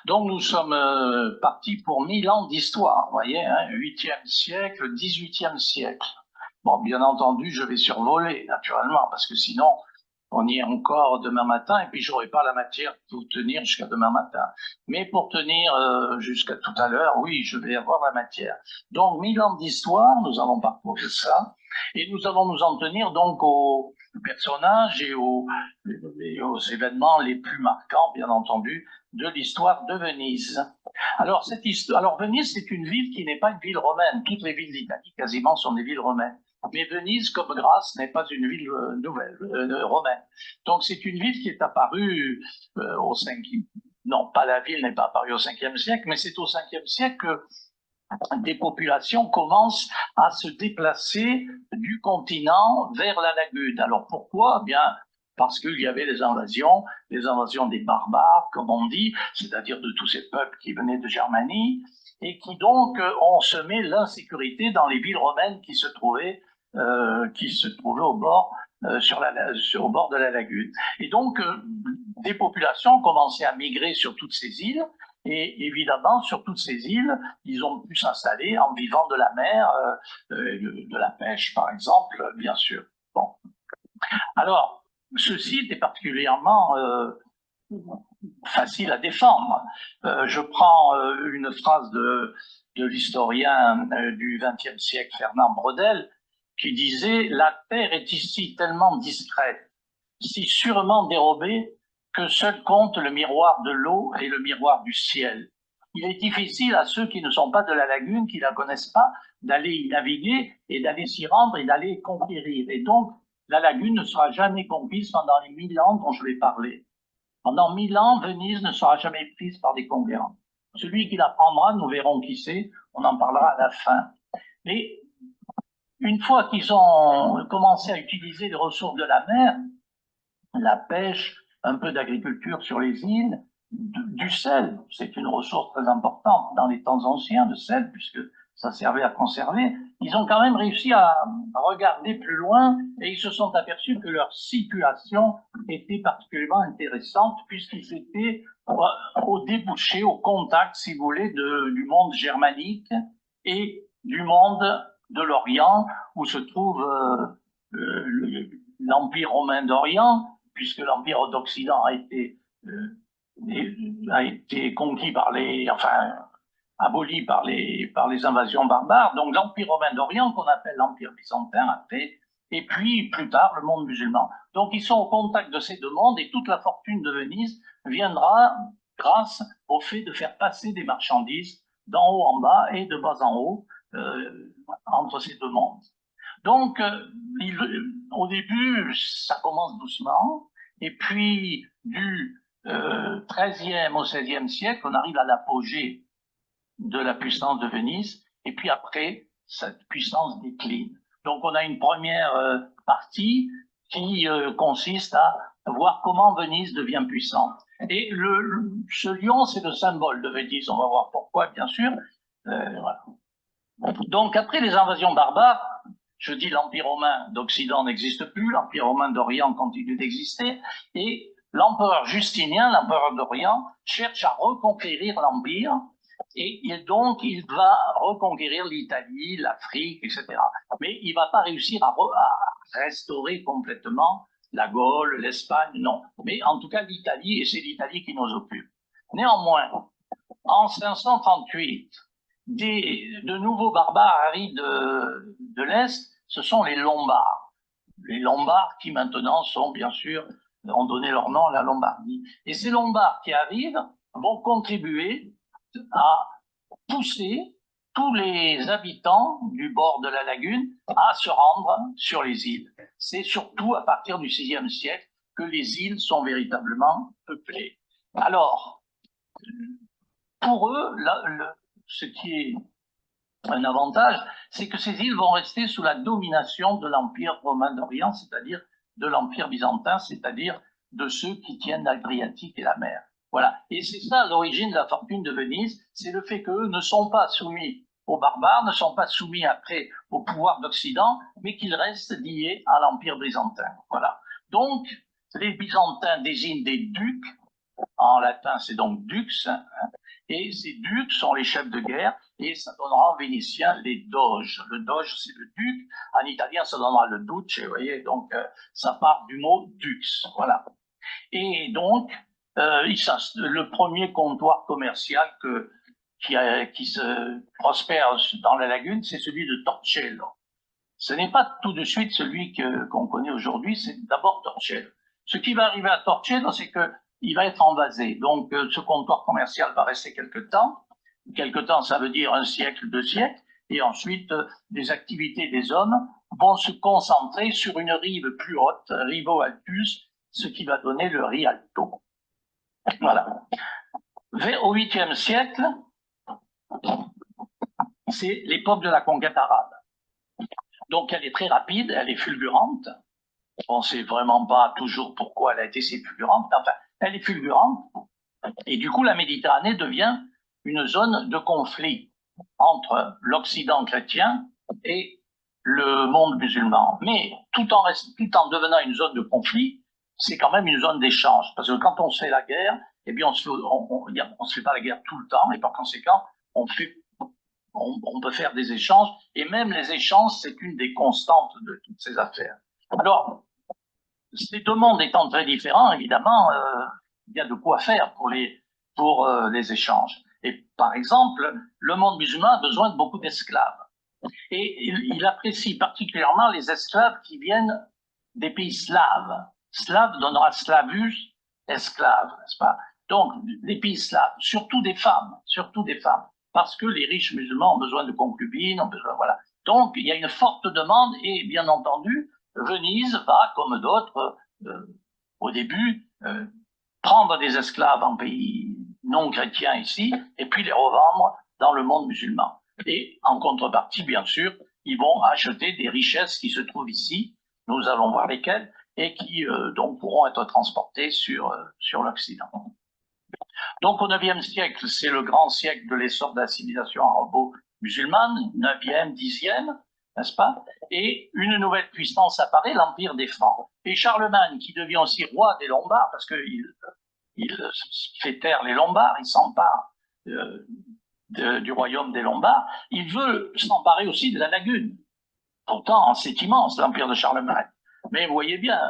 Donc nous sommes partis pour 1000 ans d'histoire, vous voyez, hein, 8e siècle, 18e siècle. Bon, bien entendu, je vais survoler, naturellement, parce que sinon, on y est encore demain matin, et puis j'aurai pas la matière pour tenir jusqu'à demain matin. Mais pour tenir jusqu'à tout à l'heure, oui, je vais avoir la matière. Donc, 1000 ans d'histoire, nous allons parcourir ça, et nous allons nous en tenir donc aux personnages et aux événements les plus marquants, bien entendu, de l'histoire de Venise. Alors, Venise, c'est une ville qui n'est pas une ville romaine. Toutes les villes d'Italie, quasiment, sont des villes romaines. Mais Venise, comme Grasse, n'est pas une ville nouvelle, romaine. Donc, c'est une ville qui est apparue au 5e. Non, pas la ville n'est pas apparue au 5e siècle, mais c'est au 5e siècle que des populations commencent à se déplacer du continent vers la lagune. Alors pourquoi? Bien, parce qu'il y avait les invasions des barbares, comme on dit, c'est-à-dire de tous ces peuples qui venaient de Germanie, et qui donc ont semé l'insécurité dans les villes romaines qui se trouvaient au bord, au bord de la lagune. Et donc, des populations ont commencé à migrer sur toutes ces îles, et évidemment, sur toutes ces îles, ils ont pu s'installer en vivant de la mer, de la pêche, par exemple, bien sûr. Bon. Alors, ce site est particulièrement facile à défendre. Je prends une phrase de l'historien du XXe siècle, Fernand Braudel, qui disait « La terre est ici tellement discrète, si sûrement dérobée, que seul compte le miroir de l'eau et le miroir du ciel. Il est difficile à ceux qui ne sont pas de la lagune, qui ne la connaissent pas, d'aller y naviguer et d'aller s'y rendre et d'aller conquérir. Et donc, la lagune ne sera jamais conquise pendant les 1000 ans dont je vais parler. Pendant 1000 ans, Venise ne sera jamais prise par des conquérants. Celui qui la prendra, nous verrons qui c'est, on en parlera à la fin. Mais une fois qu'ils ont commencé à utiliser les ressources de la mer, la pêche, un peu d'agriculture sur les îles, du sel, c'est une ressource très importante dans les temps anciens, le sel, puisque ça servait à conserver, ils ont quand même réussi à regarder plus loin et ils se sont aperçus que leur situation était particulièrement intéressante puisqu'ils étaient au débouché, au contact, si vous voulez, du monde germanique et du monde de l'Orient où se trouve l'Empire romain d'Orient, puisque l'Empire d'Occident a été conquis aboli par les invasions barbares. Donc l'Empire romain d'Orient, qu'on appelle l'Empire byzantin, a fait, et puis plus tard le monde musulman. Donc ils sont au contact de ces deux mondes et toute la fortune de Venise viendra grâce au fait de faire passer des marchandises d'en haut en bas et de bas en haut entre ces deux mondes. Donc, au début, ça commence doucement, et puis du XIIIe au XVIe siècle, on arrive à l'apogée de la puissance de Venise, et puis après, cette puissance décline. Donc, on a une première partie qui consiste à voir comment Venise devient puissante. Et ce lion, c'est le symbole de Venise, on va voir pourquoi, bien sûr. Voilà. Donc, après les invasions barbares, je dis l'Empire romain d'Occident n'existe plus, l'Empire romain d'Orient continue d'exister, et l'empereur Justinien, l'empereur d'Orient, cherche à reconquérir l'Empire, et donc il va reconquérir l'Italie, l'Afrique, etc. Mais il ne va pas réussir à restaurer complètement la Gaule, l'Espagne, non. Mais en tout cas l'Italie, et c'est l'Italie qui nous occupe. Néanmoins, en 538, de nouveaux barbares arrivent de l'Est, ce sont les Lombards. Les Lombards qui maintenant sont, bien sûr, ont donné leur nom à la Lombardie. Et ces Lombards qui arrivent vont contribuer à pousser tous les habitants du bord de la lagune à se rendre sur les îles. C'est surtout à partir du VIe siècle que les îles sont véritablement peuplées. Alors, pour eux, ce qui est un avantage, c'est que ces îles vont rester sous la domination de l'Empire romain d'Orient, c'est-à-dire de l'Empire byzantin, c'est-à-dire de ceux qui tiennent l'Adriatique et la mer. Voilà. Et c'est ça l'origine de la fortune de Venise, c'est le fait qu'eux ne sont pas soumis aux barbares, ne sont pas soumis après au pouvoir d'Occident, mais qu'ils restent liés à l'Empire byzantin. Voilà. Donc, les Byzantins désignent des ducs, en latin c'est donc dux, hein, et ces ducs sont les chefs de guerre, et ça donnera en vénitien les doges. Le doge, c'est le duc, en italien, ça donnera le duce, vous voyez, donc ça part du mot dux, voilà. Et donc, le premier comptoir commercial qui se prospère dans la lagune, c'est celui de Torcello. Ce n'est pas tout de suite celui qu'on connaît aujourd'hui, c'est d'abord Torcello. Ce qui va arriver à Torcello, c'est qu'il va être envasé. Donc, ce comptoir commercial va rester quelque temps. Quelque temps, ça veut dire un siècle, 2 siècles. Et ensuite, les activités des hommes vont se concentrer sur une rive plus haute, Rivo Altus, ce qui va donner le Rialto. Voilà. Au 8e siècle, c'est l'époque de la conquête arabe. Donc, elle est très rapide, elle est fulgurante. On ne sait vraiment pas toujours pourquoi elle a été si fulgurante. Enfin, elle est fulgurante. Et du coup, la Méditerranée devient une zone de conflit entre l'Occident chrétien et le monde musulman. Mais tout en devenant une zone de conflit, c'est quand même une zone d'échange. Parce que quand on se fait la guerre, eh bien, on se fait pas la guerre tout le temps, et par conséquent, on peut faire des échanges, et même les échanges, c'est une des constantes de toutes ces affaires. Alors, ces deux mondes étant très différents, évidemment, il y a de quoi faire pour les échanges. Et par exemple, le monde musulman a besoin de beaucoup d'esclaves. Et il apprécie particulièrement les esclaves qui viennent des pays slaves. Slave donnera slavus, esclave, n'est-ce pas? Donc, les pays slaves, surtout des femmes, parce que les riches musulmans ont besoin de concubines, ont besoin, voilà. Donc, il y a une forte demande et, bien entendu, Venise va, comme d'autres, au début, prendre des esclaves en pays non chrétiens ici, et puis les revendre dans le monde musulman. Et en contrepartie, bien sûr, ils vont acheter des richesses qui se trouvent ici, nous allons voir lesquelles, et qui donc pourront être transportées sur l'Occident. Donc au IXe siècle, c'est le grand siècle de l'essor de la civilisation arabo-musulmane, 9e, 10e, n'est-ce pas? Et une nouvelle puissance apparaît, l'Empire des Francs. Et Charlemagne, qui devient aussi roi des Lombards, parce qu'il fait taire les Lombards, il s'empare du royaume des Lombards, il veut s'emparer aussi de la lagune. Pourtant, c'est immense, l'Empire de Charlemagne. Mais vous voyez bien,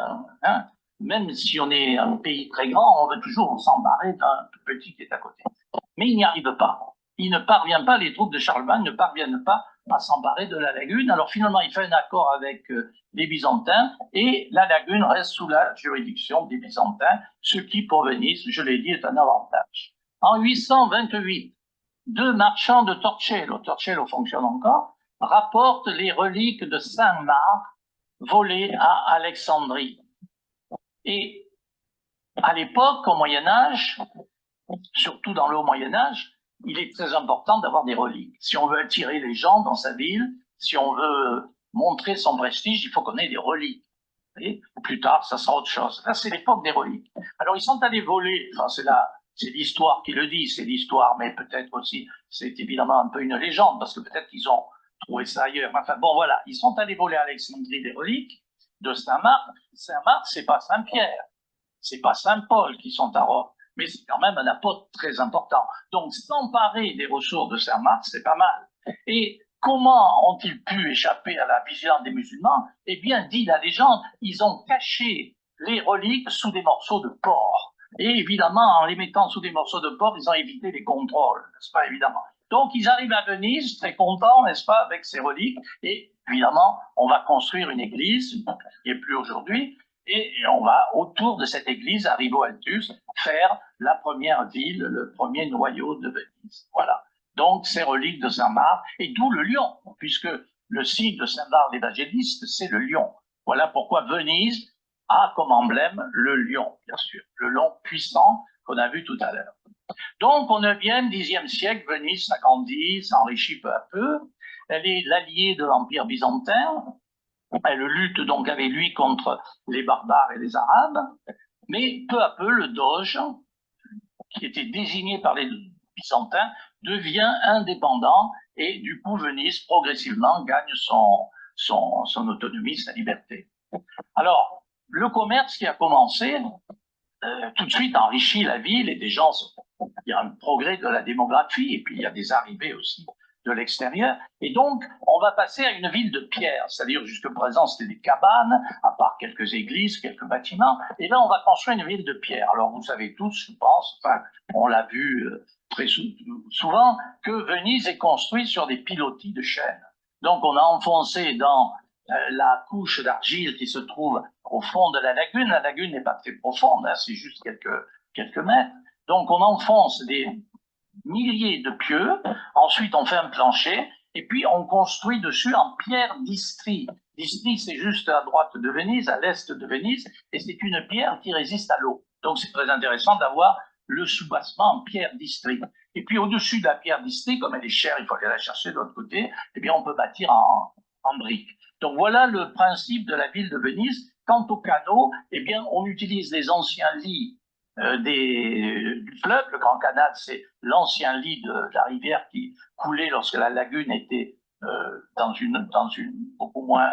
hein, même si on est un pays très grand, on veut toujours s'emparer d'un tout petit qui est à côté. Mais il n'y arrive pas. Il ne parvient pas, les troupes de Charlemagne ne parviennent pas à s'emparer de la lagune. Alors finalement, il fait un accord avec les Byzantins et la lagune reste sous la juridiction des Byzantins, ce qui, pour Venise, je l'ai dit, est un avantage. En 828, deux marchands de Torcello fonctionne encore, rapportent les reliques de Saint-Marc volées à Alexandrie. Et à l'époque, au Moyen-Âge, surtout dans le haut Moyen-Âge, il est très important d'avoir des reliques. Si on veut attirer les gens dans sa ville, si on veut montrer son prestige, il faut qu'on ait des reliques. Et plus tard, ça sera autre chose. Là, c'est l'époque des reliques. Alors, ils sont allés voler, enfin, c'est l'histoire qui le dit, c'est l'histoire, mais peut-être aussi, c'est évidemment un peu une légende, parce que peut-être qu'ils ont trouvé ça ailleurs. Enfin, bon, voilà, ils sont allés voler à Alexandrie des reliques de Saint-Marc. Saint-Marc, c'est pas Saint-Pierre, c'est pas Saint-Paul qui sont à Rome, mais c'est quand même un apôtre très important. Donc, s'emparer des ressources de Saint-Marc, c'est pas mal. Et comment ont-ils pu échapper à la vigilance des musulmans? Eh bien, dit la légende, ils ont caché les reliques sous des morceaux de porc. Et évidemment, en les mettant sous des morceaux de porc, ils ont évité les contrôles, n'est-ce pas, évidemment. Donc, ils arrivent à Venise, très contents, n'est-ce pas, avec ces reliques. Et évidemment, on va construire une église, qui n'est plus aujourd'hui, et on va, autour de cette église, à Rivo Altus, faire la première ville, le premier noyau de Venise. Voilà. Donc, ces reliques de Saint-Marc, et d'où le lion, puisque le signe de Saint-Marc l'évangéliste, c'est le lion. Voilà pourquoi Venise a comme emblème le lion, bien sûr, le lion puissant qu'on a vu tout à l'heure. Donc, au 9e, 10e siècle, Venise s'agrandit, s'enrichit peu à peu. Elle est l'alliée de l'Empire byzantin. Elle lutte donc avec lui contre les barbares et les Arabes. Mais peu à peu, le doge, qui était désigné par les Byzantins, devient indépendant et du coup, Venise, progressivement, gagne son autonomie, sa liberté. Alors, le commerce qui a commencé, tout de suite enrichit la ville et des gens, il y a un progrès de la démographie et puis il y a des arrivées aussi de l'extérieur. Et donc, on va passer à une ville de pierre, c'est-à-dire jusque présent, c'était des cabanes, à part quelques églises, quelques bâtiments. Et là, on va construire une ville de pierre. Alors, vous savez tous, je pense, enfin, on l'a vu très souvent, que Venise est construite sur des pilotis de chêne. Donc, on a enfoncé dans la couche d'argile qui se trouve au fond de la lagune. La lagune n'est pas très profonde, hein, c'est juste quelques mètres. Donc, on enfonce des milliers de pieux, ensuite on fait un plancher, et puis on construit dessus en pierre d'Istrie. D'Istrie, c'est juste à droite de Venise, à l'est de Venise, et c'est une pierre qui résiste à l'eau. Donc c'est très intéressant d'avoir le soubassement en pierre d'Istrie. Et puis au-dessus de la pierre d'Istrie, comme elle est chère, il faut aller la chercher de l'autre côté, eh bien on peut bâtir en briques. Donc voilà le principe de la ville de Venise. Quant aux canaux, eh bien on utilise les anciens lits du fleuve. Le Grand Canal, c'est l'ancien lit de la rivière qui coulait lorsque la lagune était dans une beaucoup moins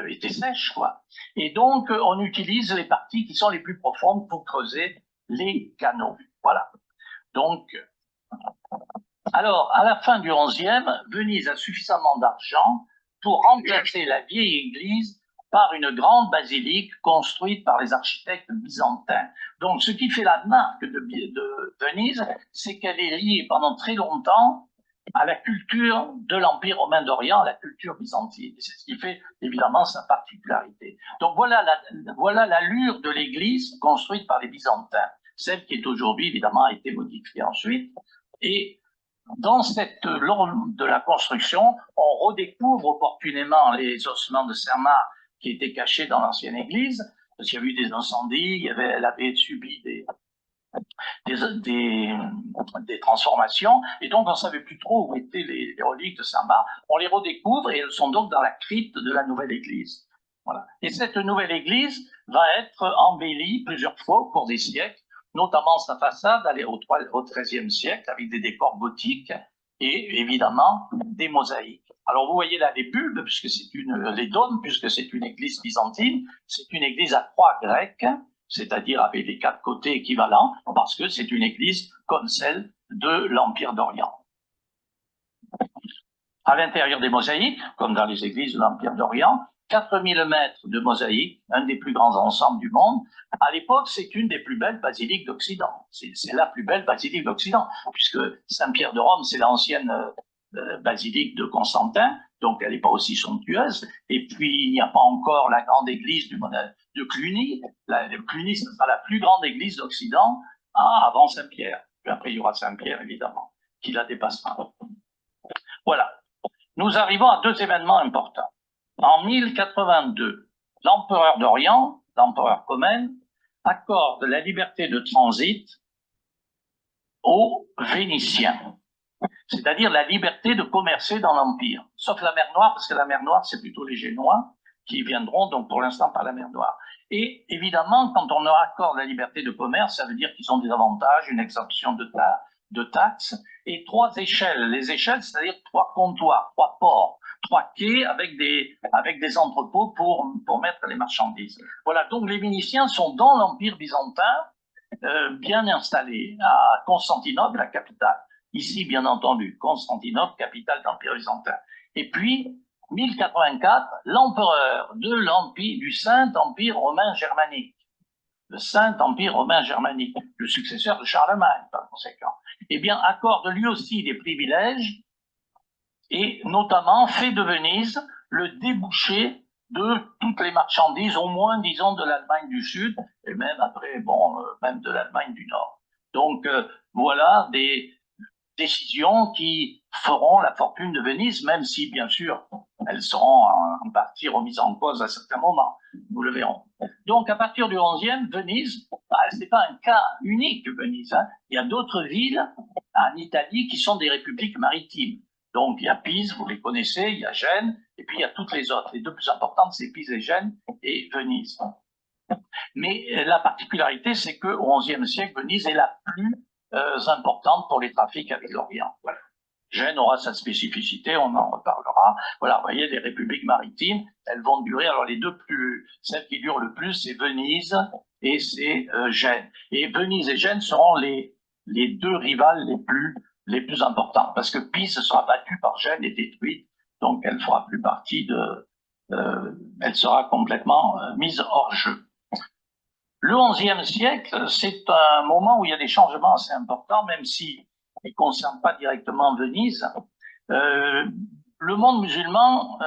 était sèche, quoi. Et donc on utilise les parties qui sont les plus profondes pour creuser les canaux. Voilà. Donc, alors à la fin du XIe, Venise a suffisamment d'argent pour remplacer la vieille église par une grande basilique construite par les architectes byzantins. Donc, ce qui fait la marque de Venise, c'est qu'elle est liée pendant très longtemps à la culture de l'Empire romain d'Orient, la culture byzantine. C'est ce qui fait évidemment sa particularité. Donc voilà l'allure de l'église construite par les Byzantins. Celle qui est aujourd'hui, évidemment, a été modifiée ensuite. Et dans cette longue de la construction, on redécouvre opportunément les ossements de Saint-Marc qui étaient cachés dans l'ancienne église, parce qu'il y a eu des incendies, elle avait subi des transformations, et donc on ne savait plus trop où étaient les reliques de Saint-Marc. On les redécouvre et elles sont donc dans la crypte de la nouvelle église. Voilà. Et cette nouvelle église va être embellie plusieurs fois au cours des siècles, notamment sa façade allait au XIIIe siècle avec des décors gothiques et évidemment des mosaïques. Alors vous voyez là les bulbes, puisque c'est les dômes, puisque c'est une église byzantine, c'est une église à croix grecque, c'est-à-dire avec les quatre côtés équivalents, parce que c'est une église comme celle de l'Empire d'Orient. À l'intérieur des mosaïques, comme dans les églises de l'Empire d'Orient, 4000 mètres de mosaïque, un des plus grands ensembles du monde. À l'époque, c'est une des plus belles basiliques d'Occident. C'est la plus belle basilique d'Occident, puisque Saint-Pierre de Rome, c'est l'ancienne basilique de Constantin, donc elle n'est pas aussi somptueuse. Et puis, il n'y a pas encore la grande église de Cluny. Cluny, ce sera la plus grande église d'Occident avant Saint-Pierre. Puis après, il y aura Saint-Pierre, évidemment, qui la dépassera. Voilà. Nous arrivons à deux événements importants. En 1082, l'empereur d'Orient, l'empereur Comène, accorde la liberté de transit aux Vénitiens, c'est-à-dire la liberté de commercer dans l'Empire, sauf la mer Noire, parce que la mer Noire, c'est plutôt les Génois qui viendront, donc pour l'instant par la mer Noire. Et évidemment, quand on leur accorde la liberté de commerce, ça veut dire qu'ils ont des avantages, une exemption de taxes, et 3 échelles. Les échelles, c'est-à-dire 3 comptoirs, 3 ports, 3 quais avec des entrepôts pour mettre les marchandises. Voilà, donc les Vénitiens sont dans l'Empire byzantin, bien installés, à Constantinople, la capitale. Ici, bien entendu, Constantinople, capitale de l'Empire byzantin. Et puis, 1084, l'empereur du Saint-Empire romain germanique. Le Saint-Empire romain germanique, le successeur de Charlemagne, par conséquent, eh bien, accorde lui aussi des privilèges et notamment fait de Venise le débouché de toutes les marchandises, au moins, disons, de l'Allemagne du Sud, et même après, même de l'Allemagne du Nord. Donc, voilà des décisions qui feront la fortune de Venise, même si, bien sûr, elles seront en partie remises en cause à certains moments. Nous le verrons. Donc, à partir du XIe, Venise, c'est pas un cas unique, Venise. Hein. Il y a d'autres villes en Italie qui sont des républiques maritimes. Donc, il y a Pise, vous les connaissez, il y a Gênes, et puis il y a toutes les autres. Les deux plus importantes, c'est Pise et Gênes, et Venise. Mais la particularité, c'est qu'au XIe siècle, Venise est la plus importante pour les trafics avec l'Orient. Voilà. Gênes aura sa spécificité, on en reparlera. Voilà, vous voyez, les républiques maritimes, elles vont durer. Alors celles qui durent le plus, c'est Venise et c'est Gênes. Et Venise et Gênes seront les deux rivales les plus importants, parce que Pise sera battue par Gênes et détruite, donc elle fera plus partie elle sera complètement mise hors jeu. Le XIe siècle, c'est un moment où il y a des changements assez importants, même s'ils ne concernent pas directement Venise. Le monde musulman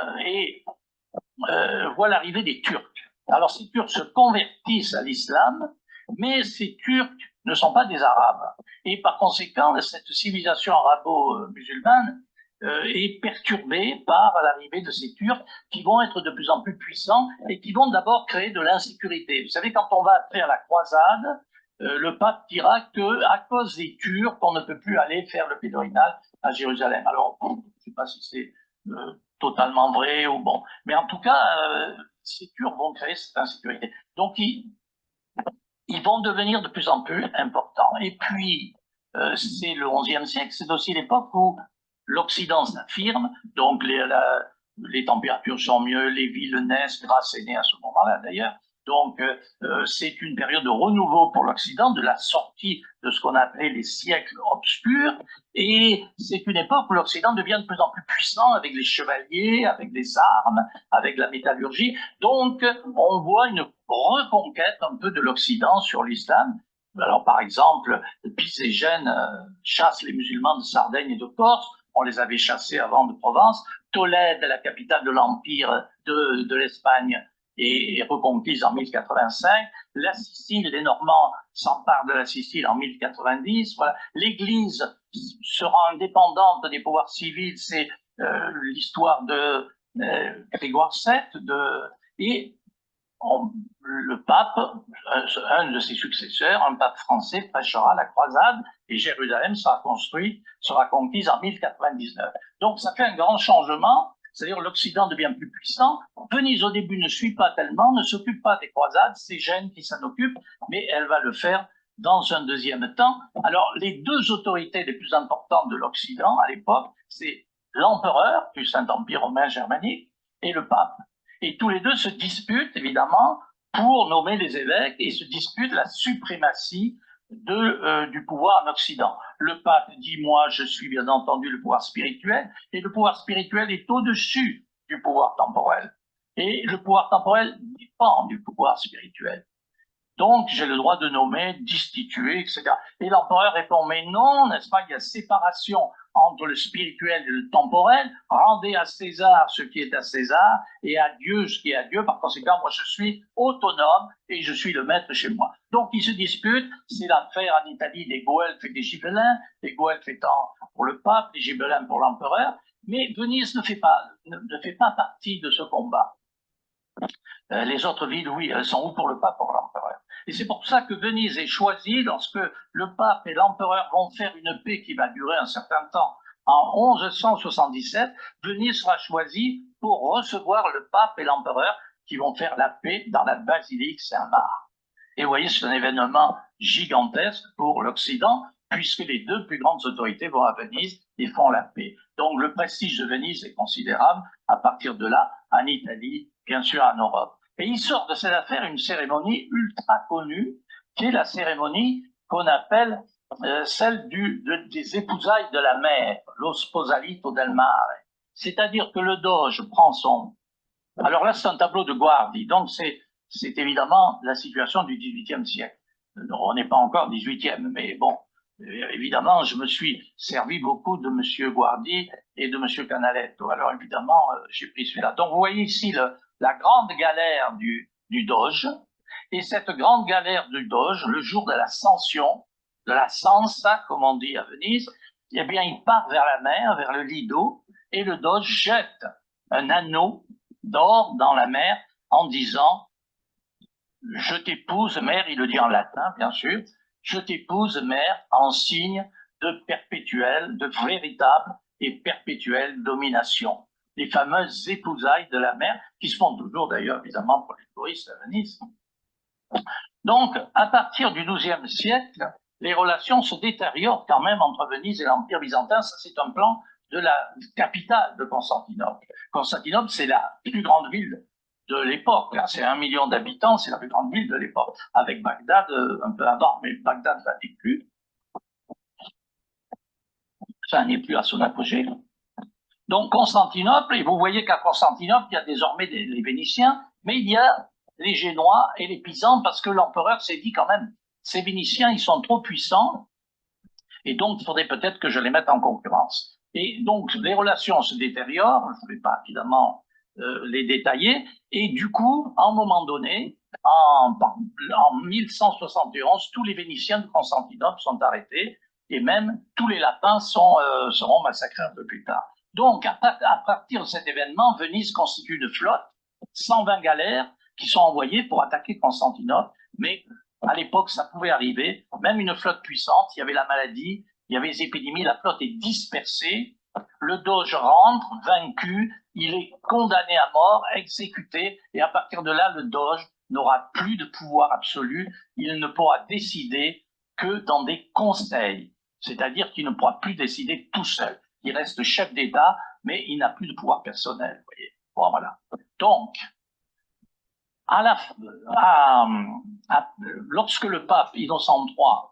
voit l'arrivée des Turcs. Alors ces Turcs se convertissent à l'islam, mais ces Turcs ne sont pas des Arabes. Et par conséquent, cette civilisation arabo-musulmane est perturbée par l'arrivée de ces Turcs qui vont être de plus en plus puissants et qui vont d'abord créer de l'insécurité. Vous savez, quand on va faire la croisade, le pape dira qu'à cause des Turcs, on ne peut plus aller faire le pèlerinage à Jérusalem. Alors, je ne sais pas si c'est totalement vrai ou bon. Mais en tout cas, ces Turcs vont créer cette insécurité. Donc, ils vont devenir de plus en plus importants. Et puis, c'est le XIe siècle, c'est aussi l'époque où l'Occident s'affirme, donc les températures sont mieux, les villes naissent, Grasse est née à ce moment-là d'ailleurs. Donc, c'est une période de renouveau pour l'Occident, de la sortie de ce qu'on appelait les siècles obscurs, et c'est une époque où l'Occident devient de plus en plus puissant avec les chevaliers, avec les armes, avec la métallurgie. Donc, on voit une reconquête un peu de l'Occident sur l'islam. Alors, par exemple, Pise et Gênes chassent les musulmans de Sardaigne et de Corse. On les avait chassés avant de Provence. Tolède, la capitale de l'Empire de l'Espagne, est reconquise en 1085. La Sicile, les Normands s'emparent de la Sicile en 1090. Voilà. L'Église sera indépendante des pouvoirs civils. C'est l'histoire de Grégoire VII. Et le pape, un de ses successeurs, un pape français, prêchera la croisade et Jérusalem sera conquise en 1099. Donc ça fait un grand changement, c'est-à-dire l'Occident devient plus puissant. Venise au début ne suit pas tellement, ne s'occupe pas des croisades, c'est Gênes qui s'en occupe, mais elle va le faire dans un deuxième temps. Alors les deux autorités les plus importantes de l'Occident à l'époque, c'est l'empereur du Saint-Empire romain germanique et le pape. Et tous les deux se disputent, évidemment, pour nommer les évêques et se disputent la suprématie du pouvoir en Occident. Le pape dit, moi, je suis bien entendu le pouvoir spirituel, et le pouvoir spirituel est au-dessus du pouvoir temporel. Et le pouvoir temporel dépend du pouvoir spirituel. Donc, j'ai le droit de nommer, destituer, etc. Et l'empereur répond, mais non, n'est-ce pas, il y a séparation entre le spirituel et le temporel. Rendez à César ce qui est à César et à Dieu ce qui est à Dieu. Par conséquent, moi, je suis autonome et je suis le maître chez moi. Donc, ils se disputent. C'est l'affaire en Italie des Guelfes et des Gibelins. Les Guelfes étant pour le pape, les Gibelins pour l'empereur. Mais Venise ne fait pas partie de ce combat. Les autres villes, oui, elles sont ou pour le pape ou pour l'empereur. Et c'est pour ça que Venise est choisie lorsque le pape et l'empereur vont faire une paix qui va durer un certain temps. En 1177, Venise sera choisie pour recevoir le pape et l'empereur qui vont faire la paix dans la basilique Saint-Marc. Et vous voyez, c'est un événement gigantesque pour l'Occident, puisque les deux plus grandes autorités vont à Venise et font la paix. Donc le prestige de Venise est considérable à partir de là, en Italie, bien sûr en Europe. Et il sort de cette affaire une cérémonie ultra connue, qui est la cérémonie qu'on appelle celle des épousailles de la mer, lo sposalito del mare. C'est-à-dire que le doge prend son... Alors là, c'est un tableau de Guardi, donc c'est évidemment la situation du XVIIIe siècle. On n'est pas encore 18e, mais bon, évidemment, je me suis servi beaucoup de M. Guardi et de M. Canaletto. Alors évidemment, j'ai pris celui-là. Donc vous voyez ici la grande galère du Doge, et cette grande galère du Doge, le jour de l'ascension, de la Sansa, comme on dit à Venise, eh bien, il part vers la mer, vers le Lido, et le Doge jette un anneau d'or dans la mer en disant « Je t'épouse, mère », il le dit en latin, bien sûr, « Je t'épouse, mère, en signe de perpétuelle, de véritable et perpétuelle domination ». Les fameuses épousailles de la mer, qui se font toujours d'ailleurs, évidemment, pour les touristes à Venise. Donc, à partir du XIIe siècle, les relations se détériorent quand même entre Venise et l'Empire byzantin. Ça, c'est un plan de la capitale de Constantinople. Constantinople, c'est la plus grande ville de l'époque. C'est 1 million d'habitants, c'est la plus grande ville de l'époque, avec Bagdad un peu avant, mais Bagdad ça n'est plus. Ça n'est plus à son apogée. Donc Constantinople, et vous voyez qu'à Constantinople, il y a désormais les Vénitiens, mais il y a les Génois et les Pisans, parce que l'empereur s'est dit quand même, ces Vénitiens, ils sont trop puissants, et donc il faudrait peut-être que je les mette en concurrence. Et donc les relations se détériorent, je ne vais pas évidemment les détailler, et du coup, à un moment donné, en 1171, tous les Vénitiens de Constantinople sont arrêtés, et même tous les Latins seront massacrés un peu plus tard. Donc, à partir de cet événement, Venise constitue une flotte, 120 galères qui sont envoyées pour attaquer Constantinople, mais à l'époque, ça pouvait arriver, même une flotte puissante, il y avait la maladie, il y avait les épidémies, la flotte est dispersée, le doge rentre, vaincu, il est condamné à mort, exécuté, et à partir de là, le doge n'aura plus de pouvoir absolu, il ne pourra décider que dans des conseils, c'est-à-dire qu'il ne pourra plus décider tout seul. Il reste chef d'État, mais il n'a plus de pouvoir personnel. Vous voyez. Bon, voilà. Donc, lorsque le pape Innocent III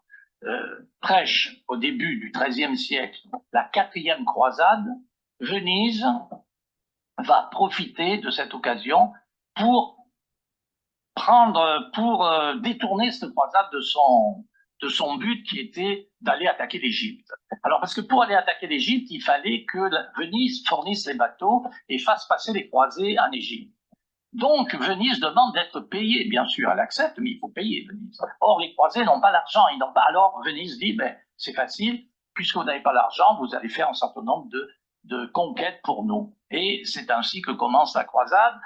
prêche au début du XIIIe siècle la 4e croisade, Venise va profiter de cette occasion pour détourner cette croisade de son but qui était d'aller attaquer l'Égypte. Alors, parce que pour aller attaquer l'Égypte, il fallait que Venise fournisse les bateaux et fasse passer les croisés en Égypte. Donc, Venise demande d'être payée. Bien sûr, elle accepte, mais il faut payer Venise. Or, les croisés n'ont pas l'argent. Alors, Venise dit, ben, c'est facile, puisque vous n'avez pas l'argent, vous allez faire un certain nombre de conquêtes pour nous. Et c'est ainsi que commence la croisade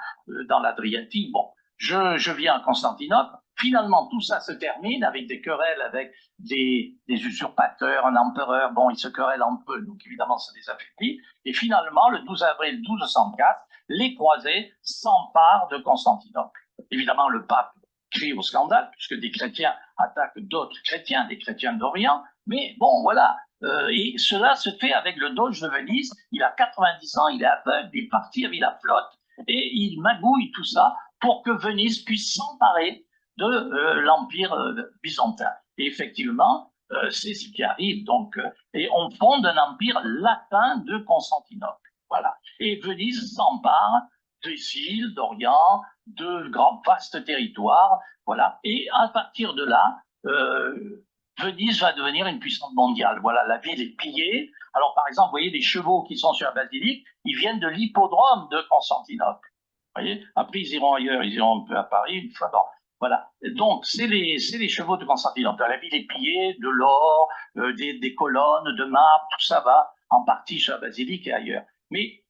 dans l'Adriatique. Bon, je viens à Constantinople. Finalement, tout ça se termine avec des querelles avec des usurpateurs, un empereur. Bon, ils se querellent un peu, donc évidemment, ça les affaiblit. Et finalement, le 12 avril 1204, les croisés s'emparent de Constantinople. Évidemment, le pape crie au scandale, puisque des chrétiens attaquent d'autres chrétiens, des chrétiens d'Orient. Mais bon, voilà. Et cela se fait avec le doge de Venise. Il a 90 ans, il est aveugle, il est parti avec la flotte, et il magouille tout ça pour que Venise puisse s'emparer de l'Empire byzantin. Et effectivement, c'est ce qui arrive. Donc, et on fonde un empire latin de Constantinople. Voilà. Et Venise s'empare des îles d'Orient, de grands vastes territoires. Voilà. Et à partir de là, Venise va devenir une puissance mondiale. Voilà, la ville est pillée. Alors, par exemple, vous voyez les chevaux qui sont sur la basilique, ils viennent de l'hippodrome de Constantinople. Vous voyez. Après, ils iront ailleurs, ils iront un peu à Paris, une fois. Bon, voilà. Donc, c'est les chevaux de Constantinople. La ville est pillée, de l'or, des colonnes, de marbre, tout ça va en partie sur la basilique et ailleurs. Mais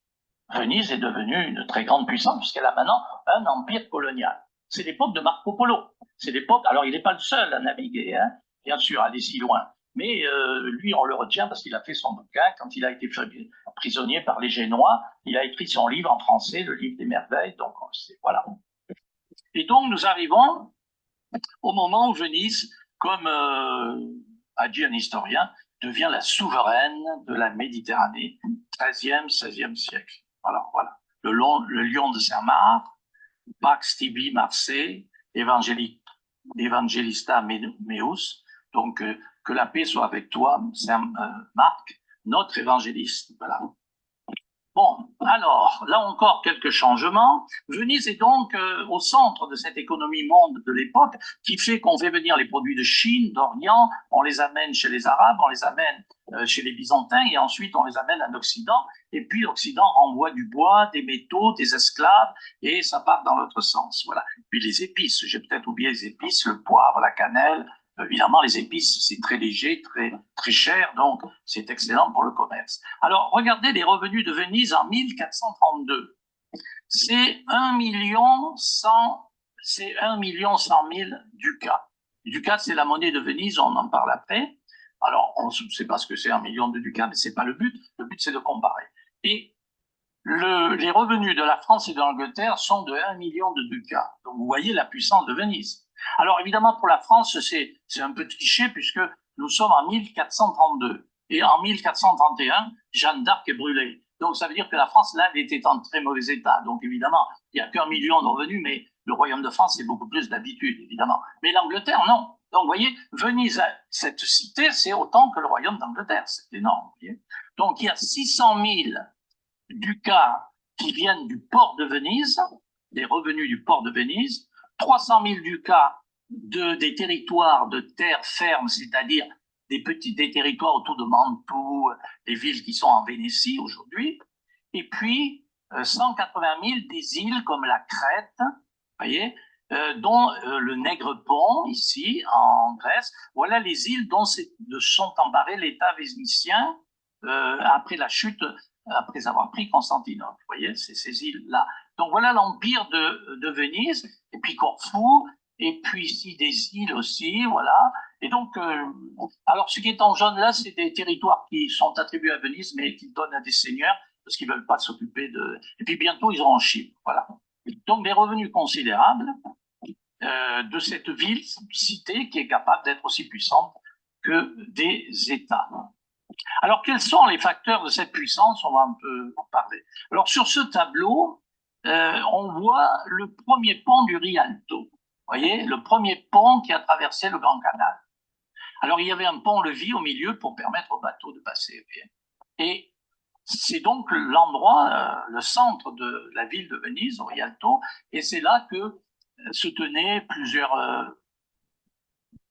Venise est devenue une très grande puissance puisqu'elle a maintenant un empire colonial. C'est l'époque de Marco Polo. C'est l'époque. Alors, il n'est pas le seul à naviguer, hein, bien sûr, à aller si loin. Mais lui, on le retient parce qu'il a fait son bouquin quand il a été prisonnier par les Génois. Il a écrit son livre en français, le livre des merveilles. Donc, voilà. Et donc, nous arrivons au moment où Venise, comme a dit un historien, devient la souveraine de la Méditerranée, 13e, 16e siècle. Alors, voilà. Le lion de Saint-Marc, Pax Tibi Marseille, Evangelista Meus, donc que la paix soit avec toi, Saint-Marc, notre évangéliste. Voilà. Bon, alors, là encore, quelques changements. Venise est donc au centre de cette économie monde de l'époque qui fait qu'on fait venir les produits de Chine, d'Orient, on les amène chez les Arabes, on les amène chez les Byzantins et ensuite on les amène en Occident. Et puis l'Occident envoie du bois, des métaux, des esclaves et ça part dans l'autre sens. Voilà. Puis les épices, j'ai peut-être oublié les épices, le poivre, la cannelle. Évidemment, les épices, c'est très léger, très cher, donc c'est excellent pour le commerce. Alors, regardez les revenus de Venise en 1432. C'est 1 100 000 ducats. Ducat, c'est la monnaie de Venise, on en parle après. Alors, on ne sait pas ce que c'est 1 million de ducats, mais ce n'est pas le but. Le but, c'est de comparer. Et les revenus de la France et de l'Angleterre sont de 1 million de ducats. Donc, vous voyez la puissance de Venise. Alors, évidemment, pour la France, c'est un peu triché puisque nous sommes en 1432. Et en 1431, Jeanne d'Arc est brûlée. Donc ça veut dire que la France, là, elle était en très mauvais état. Donc évidemment, il n'y a qu'1 million de revenus, mais le Royaume de France, c'est beaucoup plus d'habitude, évidemment. Mais l'Angleterre, non. Donc vous voyez, Venise, cette cité, c'est autant que le Royaume d'Angleterre. C'est énorme. Vous voyez. Donc il y a 600 000 ducats qui viennent du port de Venise, des revenus du port de Venise, 300 000 ducats des territoires de terre ferme, c'est-à-dire des territoires autour de Mantoue, des villes qui sont en Vénétie aujourd'hui, et puis 180 000 des îles comme la Crète, vous voyez, dont le Nègrepont, ici, en Grèce. Voilà les îles dont se sont emparés l'État vénitien après la chute, après avoir pris Constantinople. Vous voyez, c'est ces îles-là. Donc voilà l'empire de Venise, et puis Corfou, et puis ici des îles aussi, voilà. Et donc, alors ce qui est en jaune là, c'est des territoires qui sont attribués à Venise, mais qui donnent à des seigneurs, parce qu'ils ne veulent pas s'occuper de... Et puis bientôt, ils auront Chypre, voilà. Donc des revenus considérables de cette ville, cité, qui est capable d'être aussi puissante que des États. Alors, quels sont les facteurs de cette puissance? On va un peu en parler. Alors, sur ce tableau, on voit le premier pont du Rialto. Vous voyez, le premier pont qui a traversé le Grand Canal. Alors, il y avait un pont-levis au milieu pour permettre aux bateaux de passer. Et c'est donc l'endroit, le centre de la ville de Venise, au Rialto, et c'est là que se tenaient plusieurs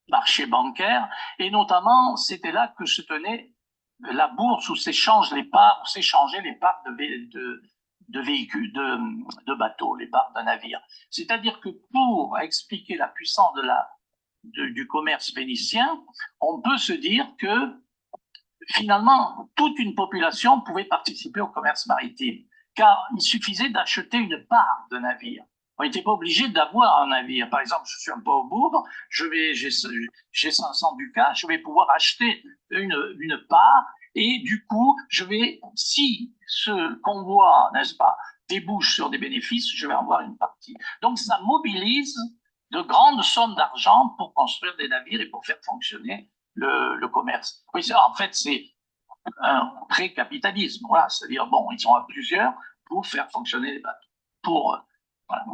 marchés bancaires, et notamment, c'était là que se tenait la bourse où s'échangent les parts, où s'échangeaient les parts de véhicules, de bateaux, les parts d'un navire. C'est-à-dire que pour expliquer la puissance du commerce vénitien, on peut se dire que finalement, toute une population pouvait participer au commerce maritime, car il suffisait d'acheter une part de navire. On n'était pas obligé d'avoir un navire. Par exemple, je suis un peu au Bourg, j'ai 500 ducats, je vais pouvoir acheter une part, et du coup, si ce convoi, n'est-ce pas, débouche sur des bénéfices, je vais en avoir une partie. Donc, ça mobilise de grandes sommes d'argent pour construire des navires et pour faire fonctionner le commerce. Oui, en fait, c'est un pré-capitalisme. Voilà, c'est-à-dire, bon, ils sont à plusieurs pour faire fonctionner les bateaux. Voilà.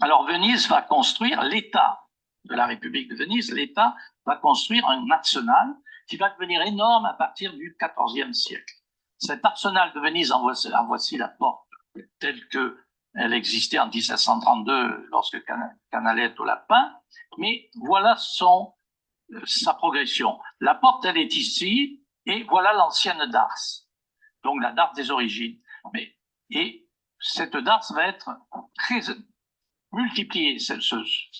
Alors, Venise va construire, l'État de la République de Venise, l'État va construire un arsenal qui va devenir énorme à partir du XIVe siècle. Cet arsenal de Venise, en voici la porte telle qu'elle existait en 1732 lorsque Canaletto l'a peint, mais voilà sa progression. La porte, elle est ici, et voilà l'ancienne darse, donc la darse des origines. Et cette darse va être très multipliée. Cet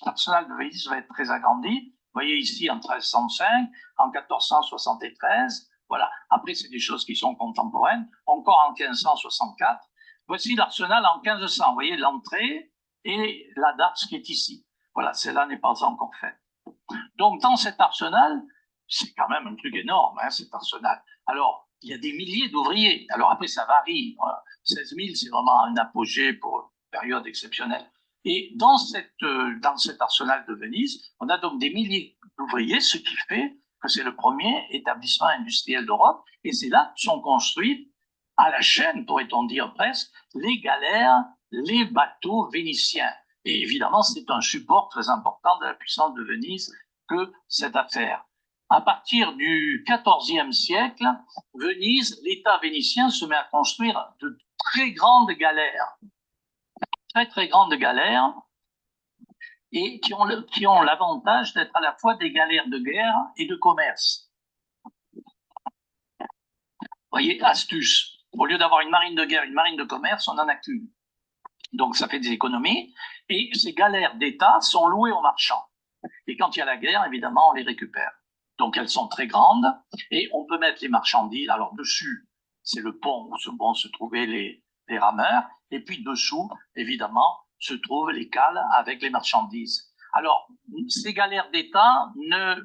arsenal de Venise va être très agrandi. Vous voyez ici en 1305, en 1473, voilà. Après, c'est des choses qui sont contemporaines. Encore en 1564. Voici l'arsenal en 1500. Vous voyez l'entrée et la darse qui est ici. Voilà, celle-là n'est pas encore faite. Donc, dans cet arsenal, c'est quand même un truc énorme, hein, cet arsenal. Alors, il y a des milliers d'ouvriers. Alors, après, ça varie. 16 000, c'est vraiment un apogée pour une période exceptionnelle. Et dans cet arsenal de Venise, on a donc des milliers d'ouvriers, ce qui fait que c'est le premier établissement industriel d'Europe. Et c'est là que sont construits, à la chaîne, pourrait-on dire presque, les galères, les bateaux vénitiens. Et évidemment, c'est un support très important de la puissance de Venise que cette affaire. À partir du XIVe siècle, Venise, l'État vénitien se met à construire de très grandes galères, très grandes galères, et qui ont l'avantage d'être à la fois des galères de guerre et de commerce. Vous voyez, astuce. Au lieu d'avoir une marine de guerre, une marine de commerce, on n'en a qu'une. Donc ça fait des économies, et ces galères d'État sont louées aux marchands. Et quand il y a la guerre, évidemment, on les récupère. Donc elles sont très grandes, et on peut mettre les marchandises. Alors dessus, c'est le pont où se trouvaient les rameurs, et puis dessous, évidemment, se trouvent les cales avec les marchandises. Alors, ces galères d'État ne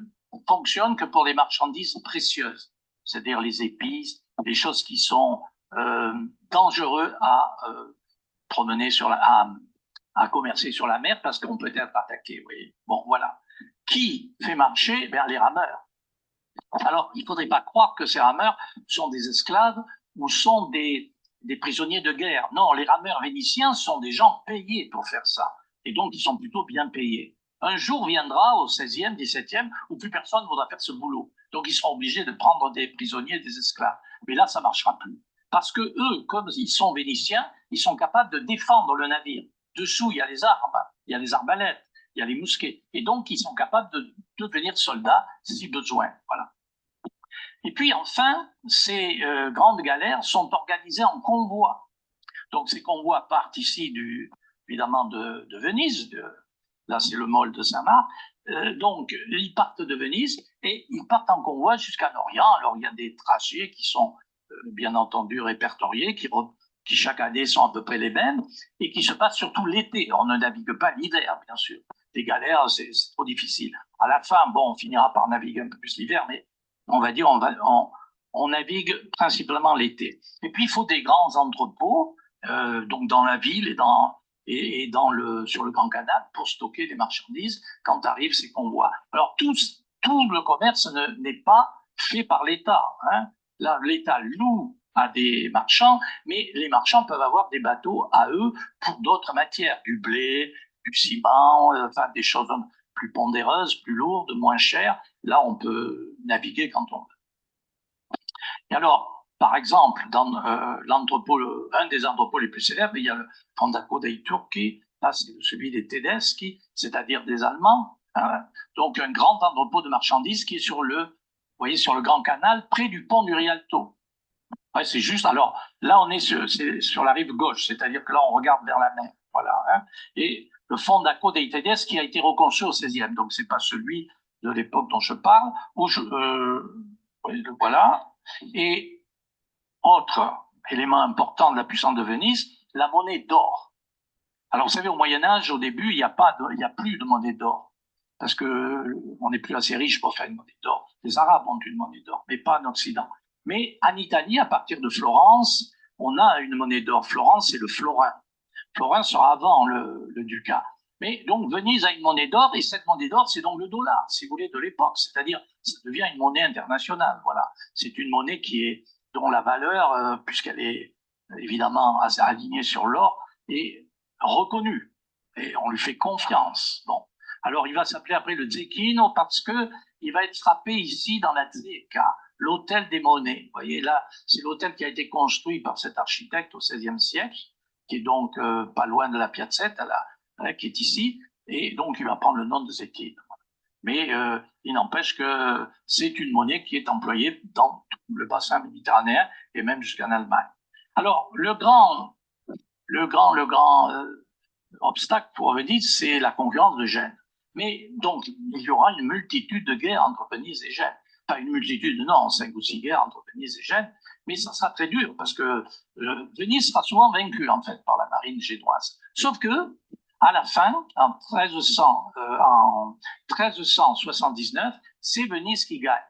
fonctionnent que pour les marchandises précieuses, c'est-à-dire les épices, les choses qui sont dangereuses à promener à commercer sur la mer parce qu'on peut être attaqué. Oui. Bon, voilà. Qui fait marcher? Ben, les rameurs. Alors, il ne faudrait pas croire que ces rameurs sont des esclaves ou sont des prisonniers de guerre. Non, les rameurs vénitiens sont des gens payés pour faire ça. Et donc, ils sont plutôt bien payés. Un jour viendra, au XVIe, XVIIe, où plus personne ne voudra faire ce boulot. Donc, ils seront obligés de prendre des prisonniers, des esclaves. Mais là, ça ne marchera plus. Parce que eux, comme ils sont vénitiens, ils sont capables de défendre le navire. Dessous, il y a les armes, il y a les arbalètes, il y a les mousquets. Et donc, ils sont capables de devenir soldats si besoin. Voilà. Et puis enfin, ces grandes galères sont organisées en convois. Donc ces convois partent ici évidemment de Venise, là c'est le môle de Saint-Marc, donc ils partent de Venise et ils partent en convoi jusqu'à Lorient. Alors il y a des trajets qui sont bien entendu répertoriés, qui chaque année sont à peu près les mêmes et qui se passent surtout l'été. On ne navigue pas l'hiver, bien sûr. Les galères, c'est trop difficile. À la fin, bon, on finira par naviguer un peu plus l'hiver, mais on va dire, on navigue principalement l'été. Et puis, il faut des grands entrepôts, donc dans la ville et sur le Grand Canal pour stocker les marchandises quand arrivent ces convois. Alors, tout le commerce n'est pas fait par l'État. Hein. Là, l'État loue à des marchands, mais les marchands peuvent avoir des bateaux à eux pour d'autres matières, du blé, du ciment, enfin des choses plus pondéreuses, plus lourdes, moins chères. Là, on peut naviguer quand on veut. Et alors, par exemple, dans un des entrepôts les plus célèbres, il y a le Fondaco dei Turchi, là c'est celui des Tedeschi, c'est-à-dire des Allemands. Hein. Donc un grand entrepôt de marchandises qui est sur le Grand Canal, près du pont du Rialto. Ouais, c'est juste. Alors là, on est sur la rive gauche, c'est-à-dire que là, on regarde vers la mer. Voilà. Hein. Et le Fondaco dei Tedeschi a été reconstruit au XVIe, donc c'est pas celui de l'époque dont je parle. Voilà. Et autre élément important de la puissance de Venise, la monnaie d'or. Alors vous savez, au Moyen Âge, au début, il n'y a plus de monnaie d'or parce que on n'est plus assez riche pour faire une monnaie d'or. Les Arabes ont une monnaie d'or, mais pas en Occident. Mais en Italie, à partir de Florence, on a une monnaie d'or. Florence, c'est le florin. Florin sera avant le ducat. Mais donc Venise a une monnaie d'or, et cette monnaie d'or, c'est donc le dollar, si vous voulez, de l'époque. C'est-à-dire, ça devient une monnaie internationale. Voilà. C'est une monnaie dont la valeur, puisqu'elle est évidemment alignée sur l'or, est reconnue. Et on lui fait confiance. Bon. Alors, il va s'appeler après le Zecchino parce que il va être frappé ici dans la Zecca, l'hôtel des monnaies. Vous voyez, là, c'est l'hôtel qui a été construit par cet architecte au XVIe siècle, qui est donc pas loin de la Piazzetta, là, qui est ici, et donc il va prendre le nom de Zecchino. Mais il n'empêche que c'est une monnaie qui est employée dans tout le bassin méditerranéen et même jusqu'en Allemagne. Alors, le grand obstacle pour Venise, c'est la concurrence de Gênes. Mais donc, il y aura une multitude de guerres entre Venise et Gênes. Pas une multitude, non, 5 ou 6 guerres entre Venise et Gênes, mais ça sera très dur parce que Venise sera souvent vaincue, en fait, par la marine génoise. Sauf que, à la fin, en 1379, c'est Venise qui gagne.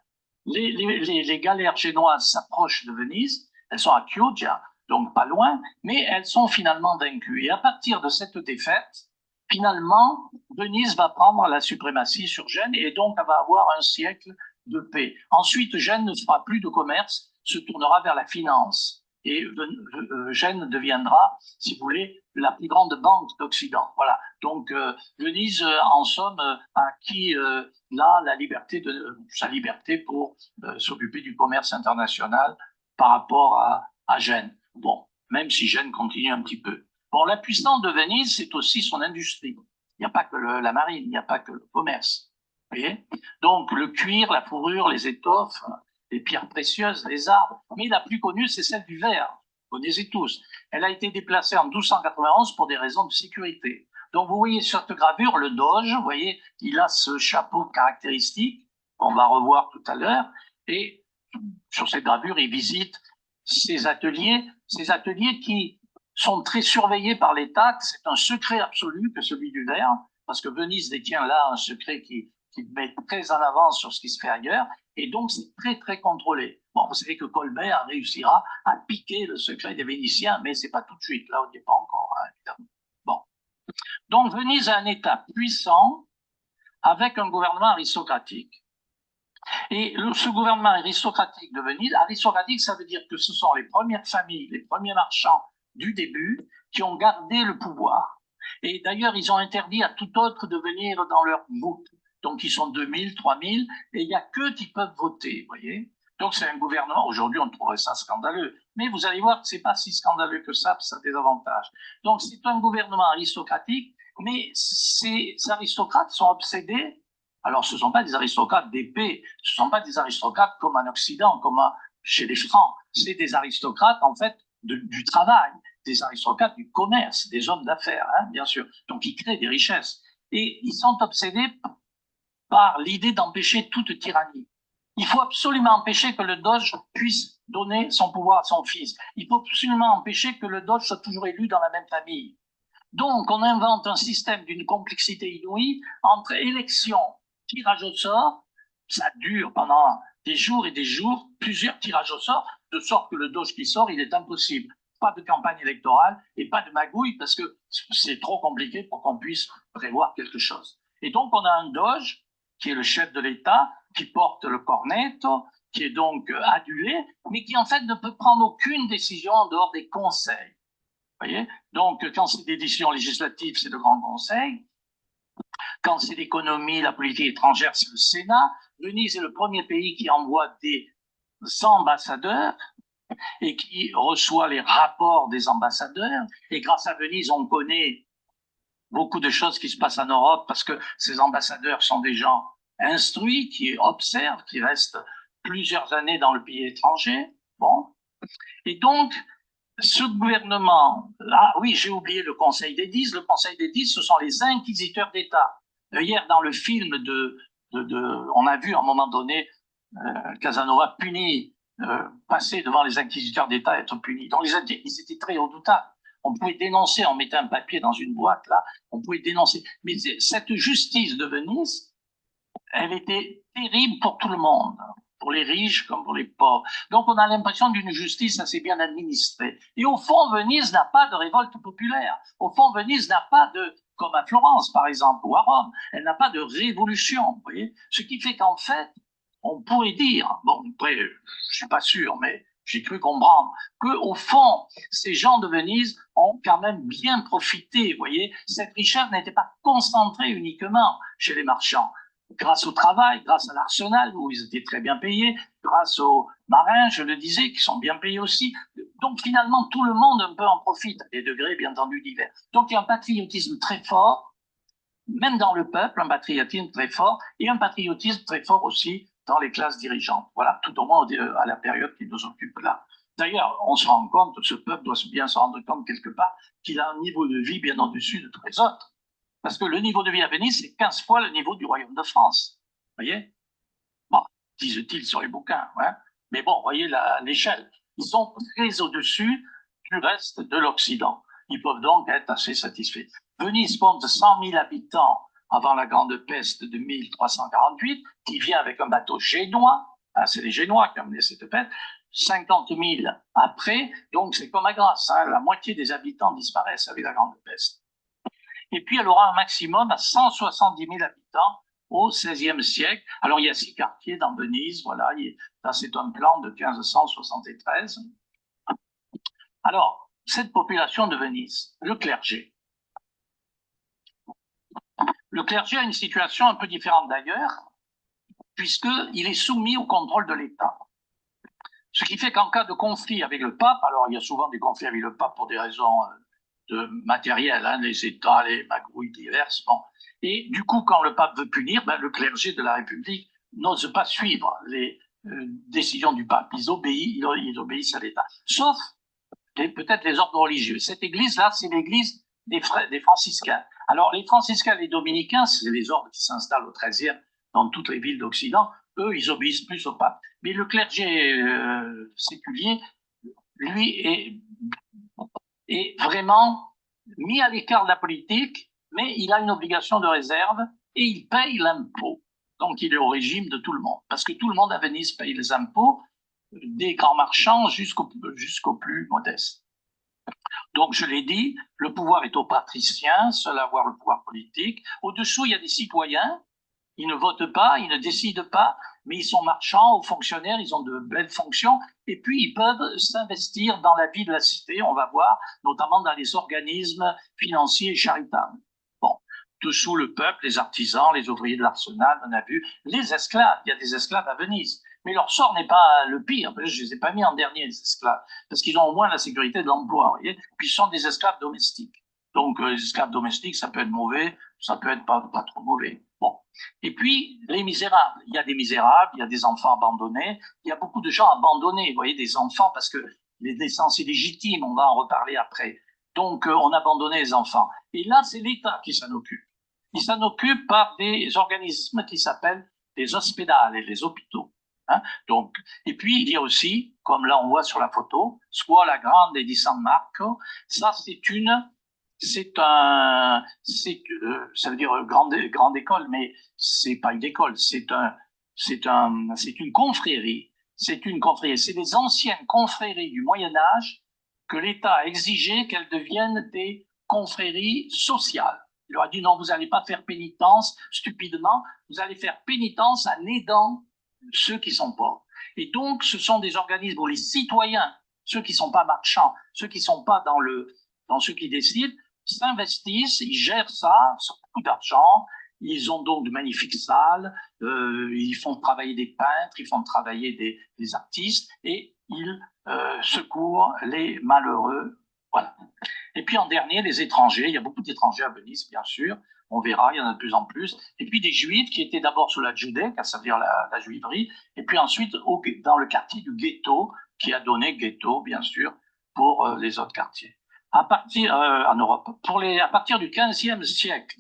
Les galères génoises s'approchent de Venise, elles sont à Chioggia, donc pas loin, mais elles sont finalement vaincues. Et à partir de cette défaite, finalement, Venise va prendre la suprématie sur Gênes et donc elle va avoir un siècle de paix. Ensuite, Gênes ne fera plus de commerce, se tournera vers la finance. Et Gênes deviendra, si vous voulez, la plus grande banque d'Occident. Voilà. Donc, Venise, en somme, a acquis là sa liberté pour s'occuper du commerce international par rapport à Gênes. Bon, même si Gênes continue un petit peu. Bon, la puissance de Venise, c'est aussi son industrie. Il n'y a pas que la marine, il n'y a pas que le commerce. Vous voyez ? Donc, le cuir, la fourrure, les étoffes, les pierres précieuses, les arbres. Mais la plus connue, c'est celle du verre. Vous connaissez tous. Elle a été déplacée en 1291 pour des raisons de sécurité. Donc, vous voyez sur cette gravure, le doge, vous voyez, il a ce chapeau caractéristique, qu'on va revoir tout à l'heure, et sur cette gravure, il visite ces ateliers qui sont très surveillés par l'État. C'est un secret absolu que celui du verre, parce que Venise détient là un secret qui met très en avance sur ce qui se fait ailleurs, et donc c'est très très contrôlé. Bon, vous savez que Colbert réussira à piquer le secret des Vénitiens, mais c'est pas tout de suite, là on n'y est pas encore, hein, évidemment. Bon. Donc Venise a un État puissant avec un gouvernement aristocratique. Et ce gouvernement aristocratique de Venise, aristocratique, ça veut dire que ce sont les premières familles, les premiers marchands du début qui ont gardé le pouvoir. Et d'ailleurs, ils ont interdit à tout autre de venir dans leur vote. Donc, ils sont 2000, 3000, et il n'y a qu'eux qui peuvent voter, vous voyez. Donc, c'est un gouvernement, aujourd'hui, on trouverait ça scandaleux. Mais vous allez voir que ce n'est pas si scandaleux que ça a des avantages. Donc, c'est un gouvernement aristocratique, mais ces aristocrates sont obsédés. Alors, ce ne sont pas des aristocrates d'épée, ce ne sont pas des aristocrates comme en Occident, comme chez les Francs. C'est des aristocrates, en fait, du travail, des aristocrates du commerce, des hommes d'affaires, hein, bien sûr. Donc, ils créent des richesses. Et ils sont obsédés par l'idée d'empêcher toute tyrannie. Il faut absolument empêcher que le doge puisse donner son pouvoir à son fils. Il faut absolument empêcher que le doge soit toujours élu dans la même famille. Donc, on invente un système d'une complexité inouïe entre élection, tirage au sort, ça dure pendant des jours et des jours, plusieurs tirages au sort, de sorte que le doge qui sort, il est impossible. Pas de campagne électorale et pas de magouille parce que c'est trop compliqué pour qu'on puisse prévoir quelque chose. Et donc, on a un doge qui est le chef de l'État, qui porte le cornetto, qui est donc adulé, mais qui en fait ne peut prendre aucune décision en dehors des conseils. Vous voyez? Donc, quand c'est des décisions législatives, c'est le Grand Conseil. Quand c'est l'économie, la politique étrangère, c'est le Sénat. Venise est le premier pays qui envoie des ambassadeurs et qui reçoit les rapports des ambassadeurs. Et grâce à Venise, on connaît beaucoup de choses qui se passent en Europe parce que ces ambassadeurs sont des gens instruits, qui observent, qui restent plusieurs années dans le pays étranger. Bon. Et donc, ce gouvernement, là, oui, j'ai oublié le Conseil des 10. Le Conseil des 10, ce sont les inquisiteurs d'État. Hier, dans le film on a vu à un moment donné Casanova puni, passer devant les inquisiteurs d'État, être puni. Donc, ils étaient très redoutables. On pouvait dénoncer, on mettait un papier dans une boîte, là, on pouvait dénoncer. Mais cette justice de Venise, elle était terrible pour tout le monde, pour les riches comme pour les pauvres. Donc on a l'impression d'une justice assez bien administrée. Et au fond, Venise n'a pas de révolte populaire. Au fond, Venise n'a pas de, comme à Florence par exemple, ou à Rome, elle n'a pas de révolution, vous voyez. Ce qui fait qu'en fait, on pourrait dire, bon, après, je suis pas sûr, mais j'ai cru comprendre qu'au fond, ces gens de Venise ont quand même bien profité, vous voyez. Cette richesse n'était pas concentrée uniquement chez les marchands. Grâce au travail, grâce à l'arsenal, où ils étaient très bien payés, grâce aux marins, je le disais, qui sont bien payés aussi. Donc finalement, tout le monde un peu en profite, à des degrés bien entendu divers. Donc il y a un patriotisme très fort, même dans le peuple, un patriotisme très fort, et un patriotisme très fort aussi dans les classes dirigeantes. Voilà, tout au moins à la période qui nous occupe là. D'ailleurs, on se rend compte, ce peuple doit bien se rendre compte quelque part qu'il a un niveau de vie bien au-dessus de tous les autres. Parce que le niveau de vie à Venise, c'est 15 fois le niveau du Royaume de France. Vous voyez? Bon, disent-ils sur les bouquins. Hein. Mais bon, vous voyez l'échelle. Ils sont très au-dessus du reste de l'Occident. Ils peuvent donc être assez satisfaits. Venise compte 100 000 habitants avant la Grande Peste de 1348, qui vient avec un bateau génois. Hein, c'est les Génois qui ont amené cette peste. 50 000 après, donc c'est comme à Grasse. Hein, la moitié des habitants disparaissent avec la Grande Peste. Et puis elle aura un maximum à 170 000 habitants au XVIe siècle. Alors il y a 6 quartiers dans Venise, voilà, là c'est un plan de 1573. Alors, cette population de Venise, le clergé. Le clergé a une situation un peu différente d'ailleurs, puisqu'il est soumis au contrôle de l'État. Ce qui fait qu'en cas de conflit avec le pape, alors il y a souvent des conflits avec le pape pour des raisons matérielles, hein, les États, les magouilles diverses, bon. Et du coup, quand le pape veut punir, ben, le clergé de la République n'ose pas suivre les décisions du pape. Ils obéissent à l'État. Sauf peut-être les ordres religieux. Cette église-là, c'est l'église des franciscains. Alors, les franciscains et les dominicains, c'est les ordres qui s'installent au XIIIe dans toutes les villes d'Occident. Eux, ils obéissent plus au pape. Mais le clergé séculier, lui, est vraiment mis à l'écart de la politique, mais il a une obligation de réserve et il paye l'impôt. Donc, il est au régime de tout le monde. Parce que tout le monde à Venise paye les impôts, des grands marchands jusqu'au plus modeste. Donc, je l'ai dit, le pouvoir est aux patriciens, seul à avoir le pouvoir politique. Au-dessous, il y a des citoyens. Ils ne votent pas, ils ne décident pas, mais ils sont marchands ou fonctionnaires, ils ont de belles fonctions, et puis ils peuvent s'investir dans la vie de la cité, on va voir, notamment dans les organismes financiers et charitables. Bon, dessous le peuple, les artisans, les ouvriers de l'arsenal, on a vu, les esclaves, il y a des esclaves à Venise. Mais leur sort n'est pas le pire. Je ne les ai pas mis en dernier, les esclaves, parce qu'ils ont au moins la sécurité de l'emploi, vous voyez. Puis ce sont des esclaves domestiques. Donc, les esclaves domestiques, ça peut être mauvais, ça peut être pas trop mauvais. Bon. Et puis, les misérables. Il y a des misérables, il y a des enfants abandonnés, il y a beaucoup de gens abandonnés, vous voyez, des enfants, parce que les naissances illégitimes, on va en reparler après. Donc, on abandonnait les enfants. Et là, c'est l'État qui s'en occupe. Il s'en occupe par des organismes qui s'appellent les hospitals et les hôpitaux. Hein. Donc, et puis, il y a aussi, comme là on voit sur la photo, Scuola Grande di San Marco. Ça, ça veut dire grande école, mais c'est pas une école, c'est une confrérie. C'est une confrérie. C'est des anciennes confréries du Moyen Âge que l'État a exigé qu'elles deviennent des confréries sociales. Il leur a dit non, vous n'allez pas faire pénitence stupidement, vous allez faire pénitence en aidant ceux qui sont pauvres. Et donc, ce sont des organismes où les citoyens, ceux qui ne sont pas marchands, ceux qui ne sont pas dans ceux qui décident, s'investissent, ils gèrent ça, c'est beaucoup d'argent, ils ont donc de magnifiques salles, ils font travailler des peintres, ils font travailler des artistes, et ils secourent les malheureux. Voilà. Et puis en dernier, les étrangers, il y a beaucoup d'étrangers à Venise, bien sûr, on verra, il y en a de plus en plus. Et puis des juifs qui étaient d'abord sous la Giudecca, ça veut dire la juiverie, et puis ensuite dans le quartier du ghetto, qui a donné ghetto, bien sûr, pour les autres quartiers. En Europe, à partir du XVe siècle,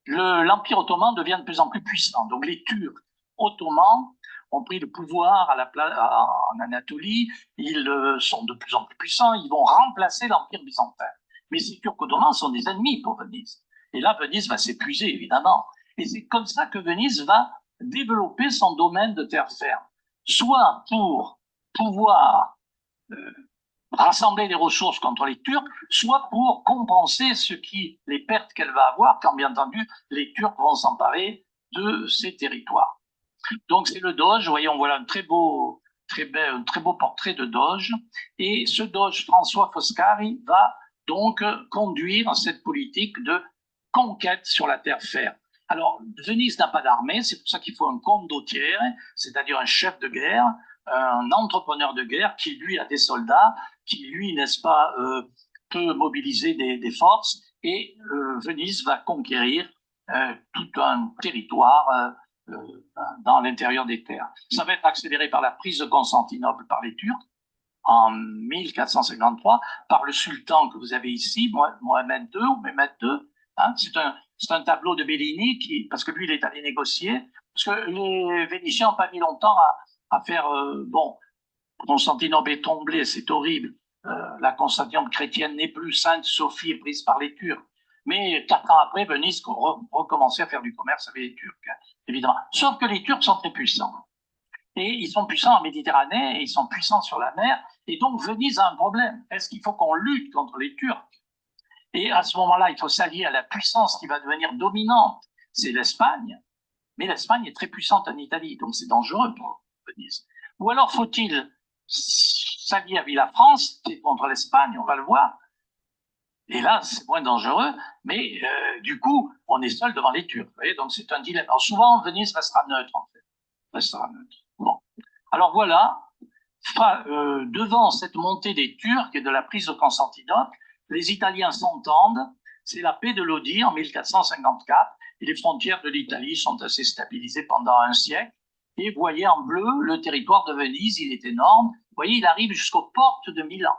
l'Empire ottoman devient de plus en plus puissant. Donc les Turcs ottomans ont pris le pouvoir en Anatolie, ils sont de plus en plus puissants, ils vont remplacer l'Empire byzantin. Mais ces Turcs ottomans sont des ennemis pour Venise. Et là, Venise va s'épuiser, évidemment. Et c'est comme ça que Venise va développer son domaine de terre ferme, soit pour pouvoir rassembler les ressources contre les Turcs, soit pour compenser les pertes qu'elle va avoir quand, bien entendu, les Turcs vont s'emparer de ces territoires. Donc c'est le Doge, vous voyez, on voit un très beau portrait de Doge, et ce Doge, François Foscari, va donc conduire cette politique de conquête sur la terre ferme. Alors, Venise n'a pas d'armée, c'est pour ça qu'il faut un condottiere, c'est-à-dire un chef de guerre, un entrepreneur de guerre qui, lui, a des soldats, qui, lui, n'est-ce pas, peut mobiliser des forces, et Venise va conquérir tout un territoire dans l'intérieur des terres. Ça va être accéléré par la prise de Constantinople par les Turcs en 1453, par le sultan que vous avez ici, Mohamed II ou Mehmed II. Hein, c'est un tableau de Bellini, parce que lui, il est allé négocier, parce que les Vénitiens n'ont pas mis longtemps à faire, bon, Constantinople est tombée, c'est horrible, la Constantinople chrétienne n'est plus, Sainte Sophie est prise par les Turcs. Mais 4 ans après, Venise recommençait à faire du commerce avec les Turcs, évidemment. Sauf que les Turcs sont très puissants. Et ils sont puissants en Méditerranée, et ils sont puissants sur la mer, et donc Venise a un problème. Est-ce qu'il faut qu'on lutte contre les Turcs? Et à ce moment-là, il faut s'allier à la puissance qui va devenir dominante, c'est l'Espagne. Mais l'Espagne est très puissante en Italie, donc c'est dangereux pour Venise. Ou alors faut-il s'allier avec la France contre l'Espagne, on va le voir. Et là, c'est moins dangereux, mais du coup, on est seul devant les Turcs. Vous voyez, donc c'est un dilemme. Alors souvent, Venise restera neutre, en fait. Restera neutre. Bon. Alors voilà, devant cette montée des Turcs et de la prise de Constantinople, les Italiens s'entendent, c'est la paix de Lodi en 1454, et les frontières de l'Italie sont assez stabilisées pendant un siècle. Et vous voyez en bleu, le territoire de Venise, il est énorme. Vous voyez, il arrive jusqu'aux portes de Milan.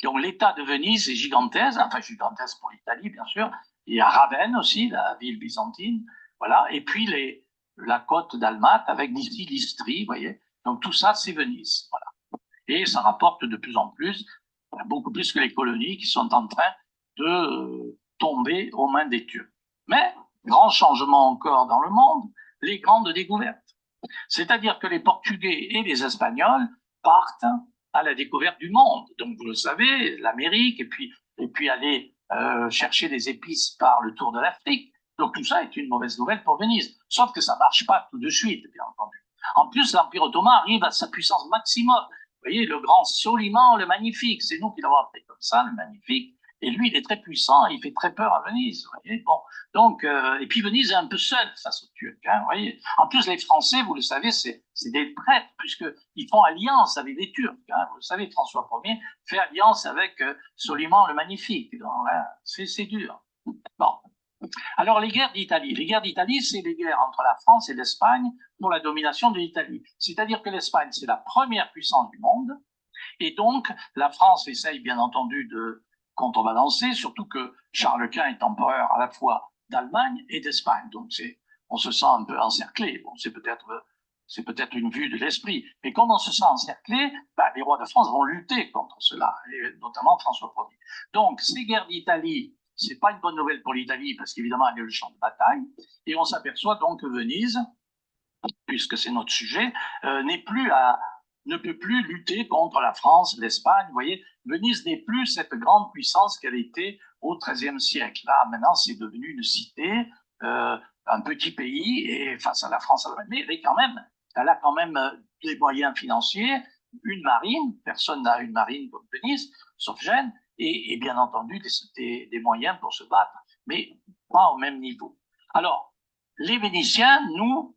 Donc l'État de Venise est gigantesque, enfin gigantesque pour l'Italie, bien sûr. Il y a Ravenne aussi, la ville byzantine. Voilà. Et puis la côte d'Almate avec d'ici l'Istrie, vous voyez. Donc tout ça, c'est Venise. Voilà. Et ça rapporte de plus en plus, beaucoup plus que les colonies qui sont en train de tomber aux mains des Turcs. Mais, grand changement encore dans le monde, les grandes découvertes. C'est-à-dire que les Portugais et les Espagnols partent à la découverte du monde. Donc, vous le savez, l'Amérique, et puis aller chercher des épices par le tour de l'Afrique. Donc tout ça est une mauvaise nouvelle pour Venise. Sauf que ça ne marche pas tout de suite, bien entendu. En plus, l'Empire ottoman arrive à sa puissance maximum. Vous voyez, le grand Soliman le Magnifique, c'est nous qui l'avons appelé comme ça, le Magnifique. Et lui, il est très puissant, il fait très peur à Venise. Vous voyez, bon. Donc, et puis Venise est un peu seule face aux Turcs. Hein, vous voyez. En plus, les Français, vous le savez, c'est des prêtres, puisqu'ils font alliance avec les Turcs. Hein. Vous le savez, François Ier fait alliance avec Soliman le Magnifique. Donc, hein, c'est dur. Bon. Alors, les guerres d'Italie. Les guerres d'Italie, c'est les guerres entre la France et l'Espagne pour la domination de l'Italie. C'est-à-dire que l'Espagne, c'est la première puissance du monde. Et donc, la France essaye, bien entendu, de contrebalancer, surtout que Charles Quint est empereur à la fois d'Allemagne et d'Espagne. Donc, on se sent un peu encerclé. Bon, c'est peut-être une vue de l'esprit. Mais comme on se sent encerclé, les rois de France vont lutter contre cela, et notamment François Ier. Donc, ces guerres d'Italie, c'est pas une bonne nouvelle pour l'Italie, parce qu'évidemment, elle est le champ de bataille. Et on s'aperçoit donc que Venise, puisque c'est notre sujet, ne peut plus lutter contre la France, l'Espagne. Vous voyez, Venise n'est plus cette grande puissance qu'elle était au XIIIe siècle. Là, maintenant, c'est devenu une cité, un petit pays, et face à la France, mais elle a quand même des moyens financiers, une marine, personne n'a une marine comme Venise, sauf Gênes, et bien entendu des moyens pour se battre, mais pas au même niveau. Alors, les Vénitiens nous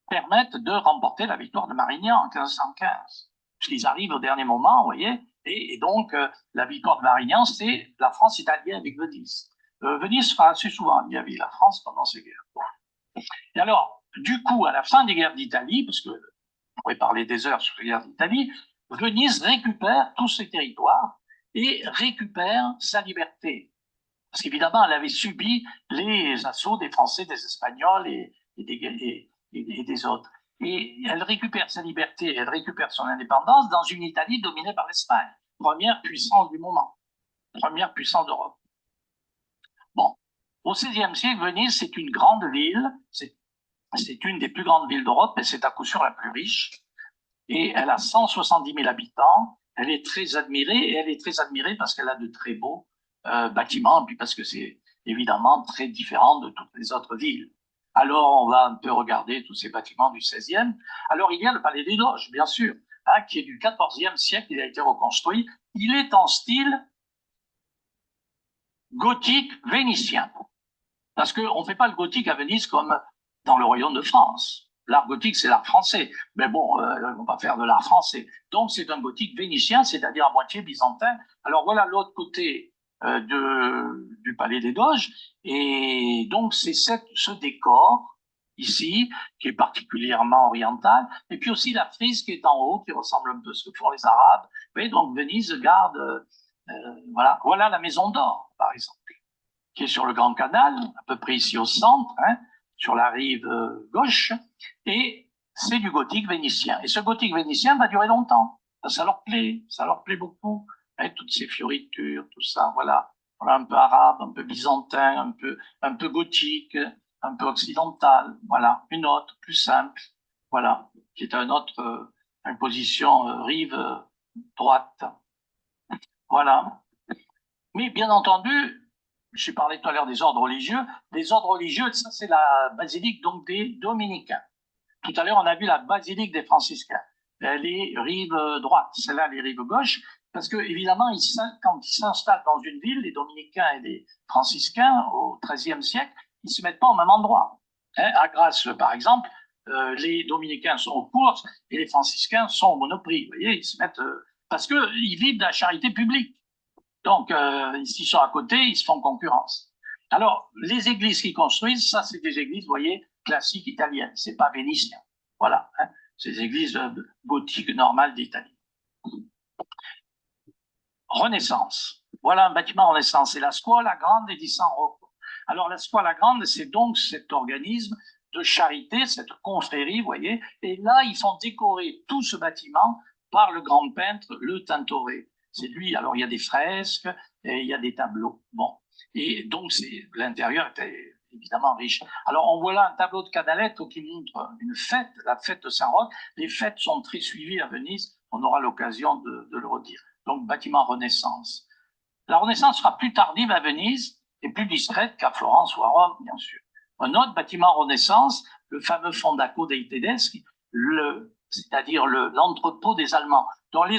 permettent de remporter la victoire de Marignan en 1515, puisqu'ils arrivent au dernier moment, vous voyez, et donc la victoire de Marignan, c'est la France est alliée avec Venise. Venise sera assez souvent alliée avec la France pendant ces guerres. Bon. Et alors, du coup, à la fin des guerres d'Italie, parce que on pourrait parler des heures sur les guerres d'Italie, Venise récupère tous ses territoires et récupère sa liberté. Parce qu'évidemment, elle avait subi les assauts des Français, des Espagnols et des autres. Et elle récupère sa liberté, elle récupère son indépendance dans une Italie dominée par l'Espagne, première puissance du moment, première puissance d'Europe. Bon, au XVIe siècle, Venise, c'est une grande ville, c'est une des plus grandes villes d'Europe, et c'est à coup sûr la plus riche. Et elle a 170 000 habitants, elle est très admirée, et elle est très admirée parce qu'elle a de très beaux bâtiments, et puis parce que c'est évidemment très différent de toutes les autres villes. Alors, on va un peu regarder tous ces bâtiments du XVIe. Alors, il y a le Palais des Doges, bien sûr, hein, qui est du XIVe siècle, il a été reconstruit. Il est en style gothique vénitien. Parce qu'on ne fait pas le gothique à Venise comme dans le royaume de France. L'art gothique, c'est l'art français. Mais bon, on va pas faire de l'art français. Donc, c'est un gothique vénitien, c'est-à-dire à moitié byzantin. Alors, voilà l'autre côté du Palais des Doges. Et donc, c'est ce décor ici, qui est particulièrement oriental. Et puis aussi la frise qui est en haut, qui ressemble un peu à ce que font les Arabes. Vous voyez, donc Venise garde... voilà la Maison d'Or, par exemple, qui est sur le Grand Canal, à peu près ici au centre, hein, sur la rive gauche, et c'est du gothique vénitien. Et ce gothique vénitien va durer longtemps. Ça leur plaît beaucoup, hein, toutes ces fioritures, tout ça, voilà. Voilà, un peu arabe, un peu byzantin, un peu gothique, un peu occidental, voilà. Une autre, plus simple, voilà, qui est une autre position rive droite. Voilà. Mais bien entendu, j'ai parlé tout à l'heure des ordres religieux. Les ordres religieux, ça c'est la basilique donc des dominicains. Tout à l'heure, on a vu la basilique des franciscains. Elle est rive droite, celle-là, elle est rive gauche, parce que évidemment, quand ils s'installent dans une ville, les dominicains et les franciscains, au XIIIe siècle, ils ne se mettent pas au même endroit. Hein, à Grasse, par exemple, les dominicains sont aux courses et les franciscains sont au Monoprix. Vous voyez, ils se mettent... parce qu'ils vivent de la charité publique. Donc, s'ils sont à côté, ils se font concurrence. Alors, les églises qu'ils construisent, ça, c'est des églises, vous voyez, classiques italiennes. C'est pas vénitien. Voilà. Hein, c'est des églises gothiques normales d'Italie. Renaissance. Voilà un bâtiment Renaissance. C'est la Scuola Grande di San Rocco. Alors, la Scuola Grande, c'est donc cet organisme de charité, cette confrérie, vous voyez. Et là, ils font décorer tout ce bâtiment par le grand peintre, le Tintoret. C'est lui, alors il y a des fresques, et il y a des tableaux. Bon. Et donc, l'intérieur était évidemment riche. Alors, on voit là un tableau de Canaletto qui montre une fête, la fête de Saint-Roch. Les fêtes sont très suivies à Venise. On aura l'occasion de le redire. Donc, bâtiment Renaissance. La Renaissance sera plus tardive à Venise, et plus discrète qu'à Florence ou à Rome, bien sûr. Un autre bâtiment Renaissance, le fameux Fondaco dei Tedeschi, c'est-à-dire l'entrepôt des Allemands, dont les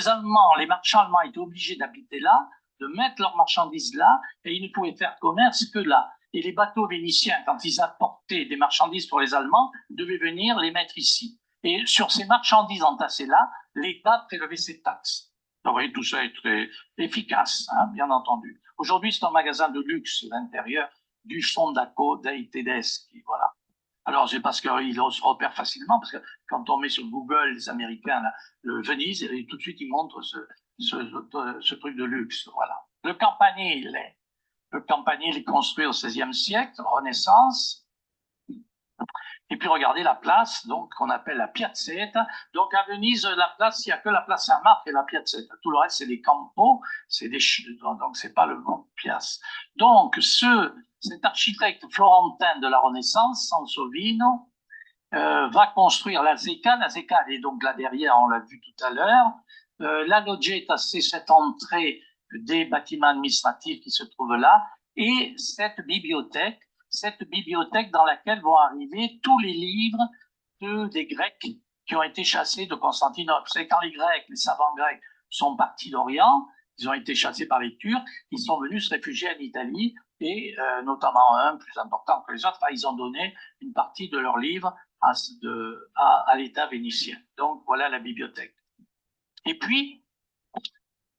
marchands allemands étaient obligés d'habiter là, de mettre leurs marchandises là, et ils ne pouvaient faire commerce que là. Et les bateaux vénitiens, quand ils apportaient des marchandises pour les Allemands, devaient venir les mettre ici. Et sur ces marchandises entassées là, l'État prélevait ses taxes. Donc, vous voyez, tout ça est très efficace, hein, bien entendu. Aujourd'hui, c'est un magasin de luxe, l'intérieur du Fondaco dei Tedeschi, voilà. Alors, c'est parce qu'il se repère facilement, parce que quand on met sur Google les Américains, là, le Venise, et tout de suite, ils montrent ce truc de luxe, voilà. Le campanile est construit au XVIe siècle, Renaissance. Et puis regardez la place, donc qu'on appelle la Piazzetta. Donc à Venise, la place, il n'y a que la place Saint-Marc et la Piazzetta. Tout le reste, c'est des campos, donc c'est pas le bon piazza. Donc cet architecte florentin de la Renaissance, Sansovino, va construire la Zecca. La Zecca, elle est donc là derrière, on l'a vu tout à l'heure. La Loggia, c'est cette entrée des bâtiments administratifs qui se trouvent là, et cette bibliothèque dans laquelle vont arriver tous les livres des Grecs qui ont été chassés de Constantinople. C'est quand les Grecs, les savants grecs, sont partis d'Orient, ils ont été chassés par les Turcs, ils sont venus se réfugier en Italie, et notamment un plus important que les autres, ils ont donné une partie de leurs livres à l'État vénitien. Donc voilà la bibliothèque. Et puis,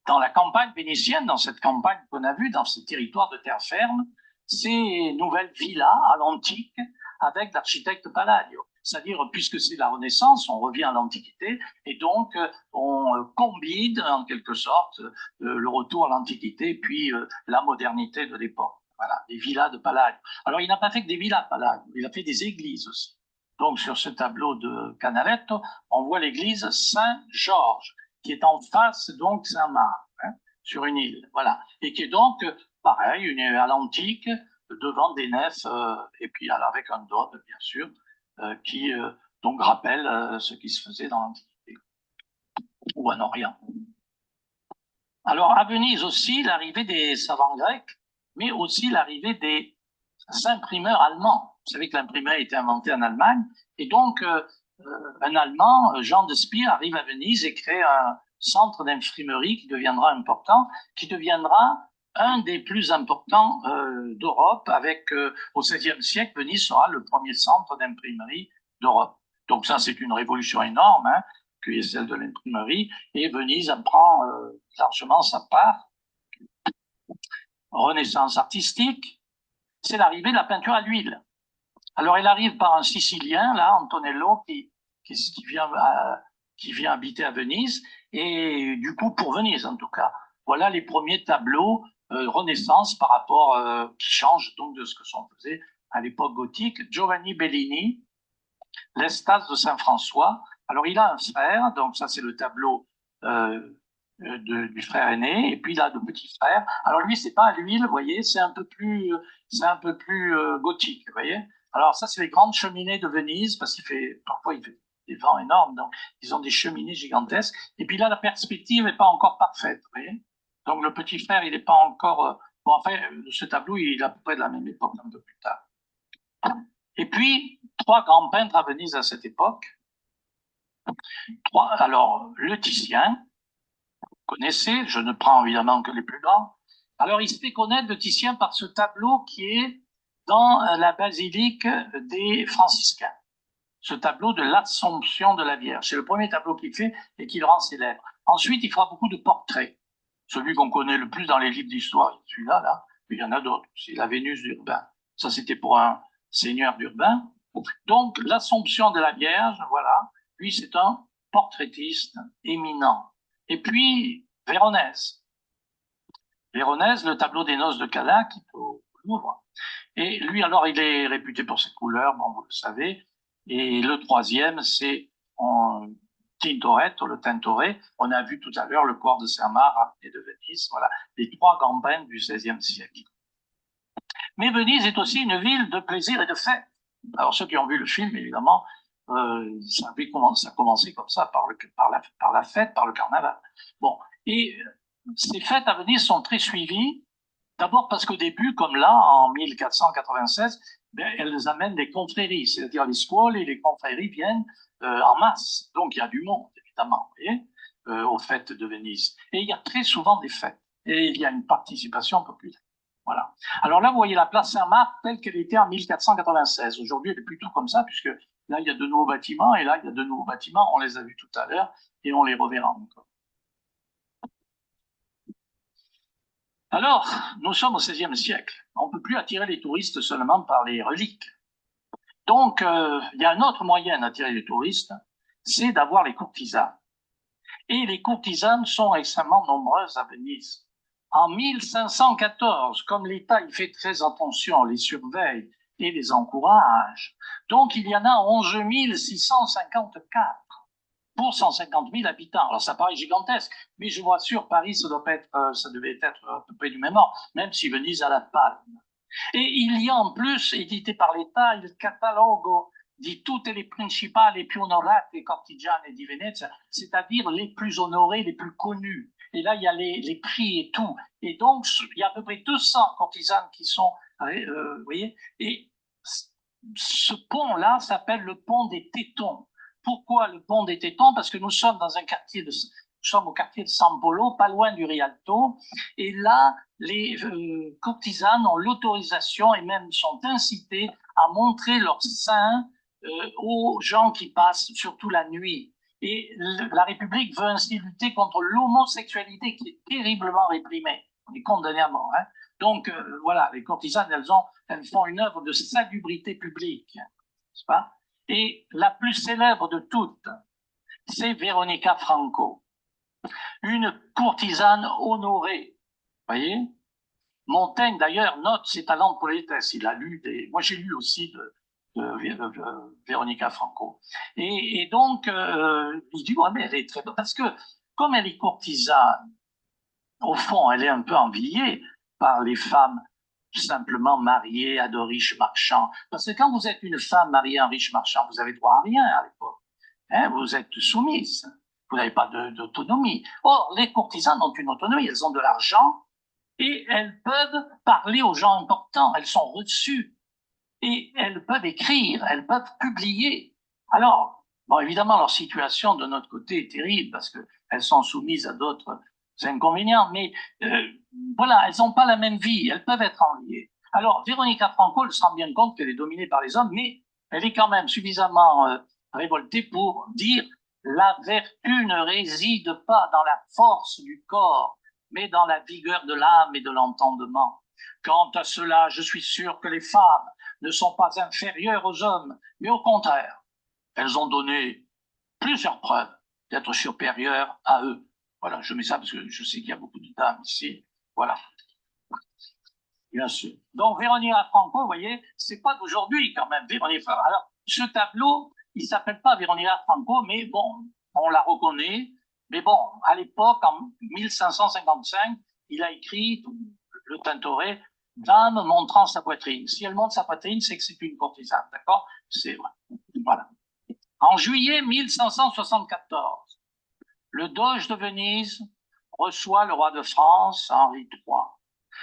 dans la campagne vénitienne, dans cette campagne qu'on a vue, dans ces territoires de terre ferme, ces nouvelles villas à l'antique avec l'architecte Palladio. C'est-à-dire, puisque c'est la Renaissance, on revient à l'Antiquité, et donc on combine en quelque sorte le retour à l'Antiquité puis la modernité de l'époque. Voilà, les villas de Palladio. Alors, il n'a pas fait que des villas, Palladio, il a fait des églises aussi. Donc, sur ce tableau de Canaletto, on voit l'église Saint-Georges, qui est en face, donc, Saint-Marc, hein, sur une île, voilà. Et qui est donc, pareil, à l'antique, devant des nefs, et puis avec un dôme, bien sûr, qui donc rappelle ce qui se faisait dans l'Antiquité, ou en Orient. Alors, à Venise aussi, l'arrivée des savants grecs, mais aussi l'arrivée des imprimeurs allemands. Vous savez que l'imprimeur a été inventé en Allemagne, et donc un Allemand, Jean de Spier, arrive à Venise et crée un centre d'imprimerie qui deviendra important, qui deviendra un des plus importants d'Europe, avec au XVIe siècle, Venise sera le premier centre d'imprimerie d'Europe. Donc ça, c'est une révolution énorme, hein, qui est celle de l'imprimerie, et Venise en prend largement sa part. Renaissance artistique, c'est l'arrivée de la peinture à l'huile. Alors, elle arrive par un Sicilien, là, Antonello, qui vient habiter à Venise, et du coup, pour Venise, en tout cas. Voilà les premiers tableaux Renaissance par rapport, qui changent donc de ce que s'en faisait à l'époque gothique. Giovanni Bellini, l'Estase de Saint-François. Alors, il a un frère, donc ça, c'est le tableau du frère aîné, et puis il a de petits frères. Alors, lui, c'est pas à l'huile, vous voyez, c'est un peu plus gothique, vous voyez. Alors, ça, c'est les grandes cheminées de Venise, parce parfois, il fait des vents énormes, donc ils ont des cheminées gigantesques. Et puis là, la perspective n'est pas encore parfaite, vous voyez. Donc, le petit frère, il n'est pas encore... Bon, enfin, ce tableau, il est à peu près de la même époque, un peu plus tard. Et puis, 3 grands peintres à Venise à cette époque. Alors, le Titien, vous connaissez, je ne prends évidemment que les plus grands. Alors, il se fait connaître, le Titien, par ce tableau qui est dans la basilique des franciscains. Ce tableau de l'Assomption de la Vierge. C'est le premier tableau qu'il fait et qui le rend célèbre. Ensuite, il fera beaucoup de portraits. Celui qu'on connaît le plus dans les livres d'histoire, celui-là, là, mais il y en a d'autres. C'est la Vénus d'Urbain. Ça, c'était pour un seigneur d'Urbain. Donc, l'Assomption de la Vierge, voilà. Lui, c'est un portraitiste éminent. Et puis, Véronèse. Véronèse, le tableau des noces de Cana, qui est au Louvre. Et lui, alors, il est réputé pour ses couleurs, bon, vous le savez. Et le troisième, c'est Tintoretto, le Tintoret. On a vu tout à l'heure le corps de Saint-Marc et de Venise. Voilà, les 3 grands peintres du XVIe siècle. Mais Venise est aussi une ville de plaisir et de fête. Alors, ceux qui ont vu le film, évidemment, ça a commencé comme ça, par la fête, par le carnaval. Bon, et ces fêtes à Venise sont très suivies, D'abord parce qu'au début, comme là, en 1496, ben, elles amènent des confréries, c'est-à-dire les scuole et les confréries viennent en masse. Donc il y a du monde, évidemment, vous voyez, aux fêtes de Venise. Et il y a très souvent des fêtes. Et il y a une participation populaire. Voilà. Alors là, vous voyez la place Saint-Marc telle qu'elle était en 1496. Aujourd'hui, elle est plutôt comme ça, puisque là, il y a de nouveaux bâtiments, et là, il y a de nouveaux bâtiments. On les a vus tout à l'heure, et on les reverra encore. Alors, nous sommes au XVIe siècle. On ne peut plus attirer les touristes seulement par les reliques. Donc, il y a un autre moyen d'attirer les touristes, c'est d'avoir les courtisanes. Et les courtisanes sont extrêmement nombreuses à Venise. En 1514, comme l'État y fait très attention, les surveille et les encourage, donc il y en a 11 654 pour 150 000 habitants. Alors ça paraît gigantesque, mais je vous rassure, Paris, ça devait être à peu près du même ordre, même si Venise a la palme. Et il y a en plus, édité par l'État, il catalogo di tutte le principali più onorate cortigiane di Venezia, c'est-à-dire les plus honorés, les plus connus. Et là, il y a les prix et tout. Et donc, il y a à peu près 200 courtisanes qui sont, vous voyez, et ce pont-là s'appelle le pont des Tétons. Pourquoi le pont des Tétons? Parce que nous sommes dans un quartier nous sommes au quartier de San Polo, pas loin du Rialto, et là, les courtisanes ont l'autorisation et même sont incitées à montrer leurs seins aux gens qui passent, surtout la nuit. Et la République veut ainsi lutter contre l'homosexualité qui est terriblement réprimée, et condamnée à mort. Hein. Donc voilà, les courtisanes, elles font une œuvre de salubrité publique, n'est-ce pas? Et la plus célèbre de toutes, c'est Veronica Franco, une courtisane honorée. Vous voyez? Montaigne, d'ailleurs, note ses talents de poétesse. Il a lu des... Moi, j'ai lu aussi de Véronica Franco. Et donc, il dit, ouais, mais elle est très bonne. Parce que, comme elle est courtisane, au fond, elle est un peu enviée par les femmes simplement mariées à de riches marchands. Parce que quand vous êtes une femme mariée à un riche marchand, vous avez droit à rien à l'époque. Hein, vous êtes soumise. Vous n'avez pas d'autonomie. Or, les courtisanes ont une autonomie. Elles ont de l'argent, et elles peuvent parler aux gens importants, elles sont reçues, et elles peuvent écrire, elles peuvent publier. Alors, bon, évidemment, leur situation de notre côté est terrible, parce qu'elles sont soumises à d'autres inconvénients, mais voilà, elles n'ont pas la même vie, elles peuvent être enviées. Alors, Véronica Franco, elle se rend bien compte qu'elle est dominée par les hommes, mais elle est quand même suffisamment révoltée pour dire la vertu ne réside pas dans la force du corps, mais dans la vigueur de l'âme et de l'entendement. Quant à cela, je suis sûr que les femmes ne sont pas inférieures aux hommes, mais au contraire, elles ont donné plusieurs preuves d'être supérieures à eux. Voilà, je mets ça parce que je sais qu'il y a beaucoup de dames ici. Voilà. Bien sûr. Donc, Véronica Franco, vous voyez, c'est pas d'aujourd'hui quand même, Véronica. Alors, ce tableau, il s'appelle pas Véronica Franco, mais bon, on la reconnaît. Mais bon, à l'époque, en 1555, il a écrit, le Tintoret, dame montrant sa poitrine. Si elle montre sa poitrine, c'est que c'est une courtisane, d'accord? C'est voilà. En juillet 1574, le doge de Venise reçoit le roi de France, Henri III.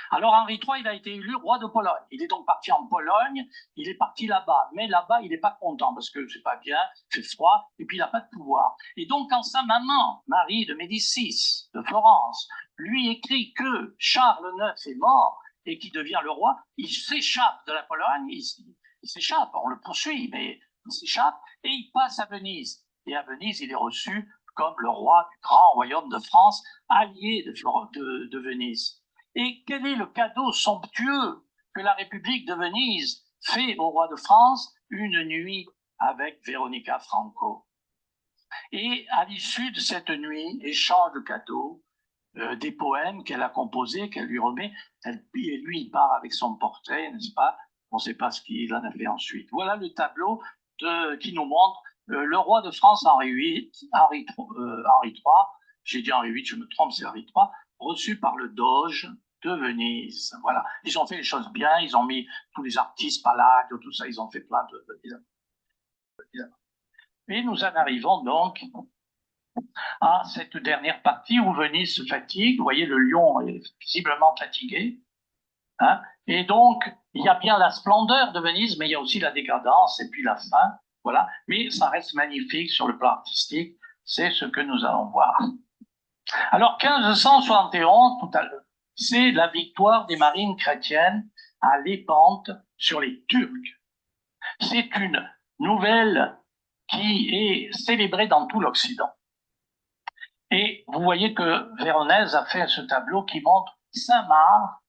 Alors Henri III, il a été élu roi de Pologne. Il est donc parti en Pologne, il est parti là-bas. Mais là-bas, il n'est pas content parce que c'est pas bien, c'est froid, et puis il n'a pas de pouvoir. Et donc quand sa maman, Marie de Médicis, de Florence, lui écrit que Charles IX est mort et qu'il devient le roi, il s'échappe de la Pologne, il s'échappe, on le poursuit, mais il s'échappe, et il passe à Venise. Et à Venise, il est reçu comme le roi du grand royaume de France, allié de Venise. Et quel est le cadeau somptueux que la République de Venise fait au roi de France? Une nuit avec Véronica Franco. Et à l'issue de cette nuit, échange de cadeaux, des poèmes qu'elle a composés, qu'elle lui remet, et lui, il part avec son portrait, n'est-ce pas? On ne sait pas ce qu'il en a fait ensuite. Voilà le tableau qui nous montre le roi de France Henri III, j'ai dit Henri VIII, je me trompe, c'est Henri III, reçu par le doge de Venise. Voilà. Ils ont fait les choses bien, ils ont mis tous les artistes, Palladio, tout ça, ils ont fait plein de... Et nous en arrivons donc à cette dernière partie où Venise se fatigue. Vous voyez, le lion est visiblement fatigué. Hein. Et donc, il y a bien la splendeur de Venise, mais il y a aussi la décadence et puis la fin. Voilà. Mais ça reste magnifique sur le plan artistique. C'est ce que nous allons voir. Alors, 1571, tout à l'heure, c'est la victoire des marines chrétiennes à Lépante sur les Turcs. C'est une nouvelle qui est célébrée dans tout l'Occident. Et vous voyez que Véronèse a fait ce tableau qui montre Saint-Marc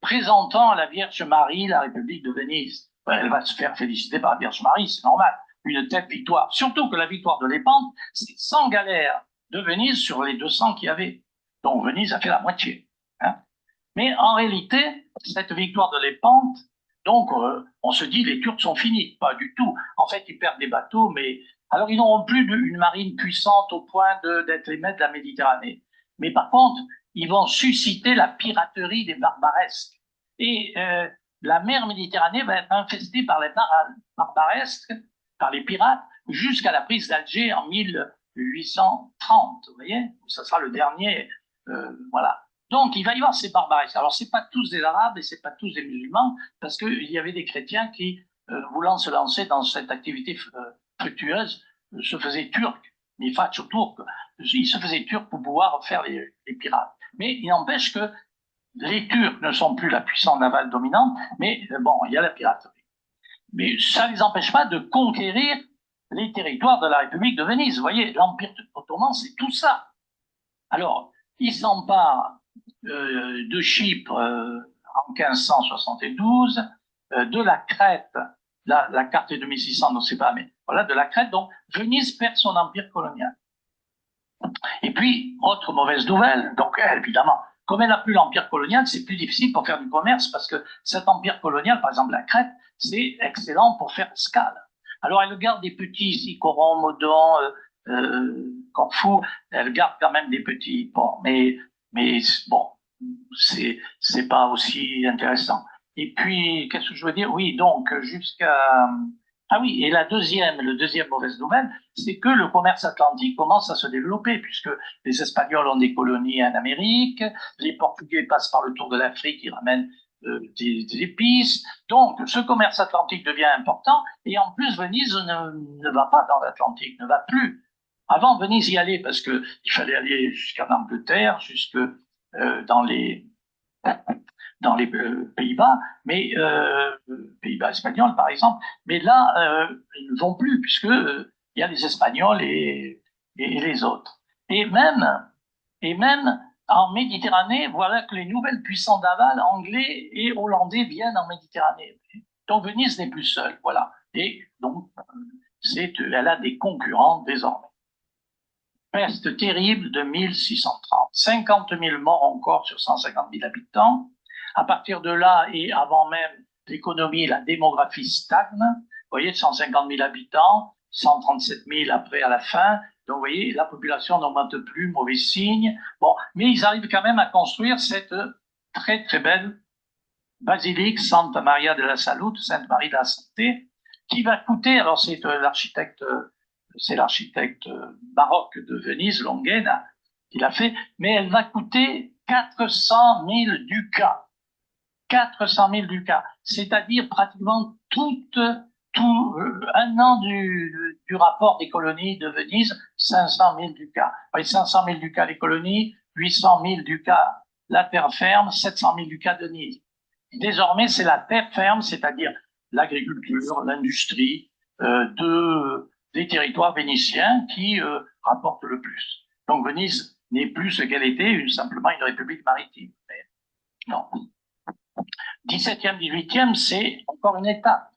présentant à la Vierge Marie la République de Venise. Elle va se faire féliciter par la Vierge Marie, c'est normal. Une telle victoire. Surtout que la victoire de Lépante, c'est 100 galères de Venise sur les 200 qu'il y avait. Donc Venise a fait la moitié. Hein. Mais en réalité, cette victoire de Lépante, donc on se dit les Turcs sont finis. Pas du tout. En fait, ils perdent des bateaux, mais alors ils n'auront plus une marine puissante au point d'être les maîtres de la Méditerranée. Mais par contre, ils vont susciter la piraterie des barbaresques. Et la mer Méditerranée va être infestée par les barbaresques, par les pirates, jusqu'à la prise d'Alger en 1830. Vous voyez, ça sera le dernier. Voilà. Donc, il va y avoir ces barbaresques. Alors, c'est pas tous des Arabes et c'est pas tous des musulmans, parce qu'il y avait des chrétiens qui, voulant se lancer dans cette activité fructueuse, se faisaient turcs. Mais faccio turc. Ils se faisaient turcs pour pouvoir faire les pirates. Mais il n'empêche que les Turcs ne sont plus la puissance navale dominante, mais bon, il y a la piraterie. Mais ça ne les empêche pas de conquérir les territoires de la République de Venise. Vous voyez, l'Empire ottoman, c'est tout ça. Alors, ils s'emparent de Chypre en 1572, de la Crète, la carte est de 1600, donc c'est pas, mais voilà, de la Crète, donc Venise perd son empire colonial. Et puis, autre mauvaise nouvelle, donc évidemment, comme elle n'a plus l'empire colonial, c'est plus difficile pour faire du commerce parce que cet empire colonial, par exemple la Crète, c'est excellent pour faire escale. Alors elle garde des petits ici, Coron, Modon, Corfou, elle garde quand même des petits ports, mais bon, c'est pas aussi intéressant. Et puis, qu'est-ce que je veux dire? Oui, donc jusqu'à ah oui, et le deuxième mauvaise nouvelle, c'est que le commerce atlantique commence à se développer, puisque les Espagnols ont des colonies en Amérique, les Portugais passent par le tour de l'Afrique, ils ramènent des épices. Donc, ce commerce atlantique devient important, et en plus, Venise ne va pas dans l'Atlantique, ne va plus. Avant, Venise y allait, parce qu'il fallait aller jusqu'en Angleterre, jusque dans les Pays-Bas, mais Pays-Bas espagnols par exemple, mais là ils ne vont plus puisque il y a les Espagnols et les autres. Et même en Méditerranée, voilà que les nouvelles puissances navales anglais et hollandais viennent en Méditerranée. Donc Venise n'est plus seule, voilà. Et donc elle a des concurrents désormais. Peste terrible de 1630, 50 000 morts encore sur 150 000 habitants. À partir de là, et avant même l'économie, la démographie stagne. Vous voyez, 150 000 habitants, 137 000 après à la fin. Donc, vous voyez, la population n'augmente plus, mauvais signe. Bon, mais ils arrivent quand même à construire cette très, très belle basilique Santa Maria de la Salute, Sainte Marie de la Santé, qui va coûter, alors c'est l'architecte baroque de Venise, Longhena, qui l'a fait, mais elle va coûter 400 000 ducats. 400 000 ducats, c'est-à-dire pratiquement tout un an du rapport des colonies de Venise, 500 000 ducats. 500 000 ducats les colonies, 800 000 ducats la terre ferme, 700 000 ducats de Venise. Désormais, c'est la terre ferme, c'est-à-dire l'agriculture, l'industrie des territoires vénitiens qui rapportent le plus. Donc Venise n'est plus ce qu'elle était, simplement une république maritime. Mais non. 17e, 18e, c'est encore une étape.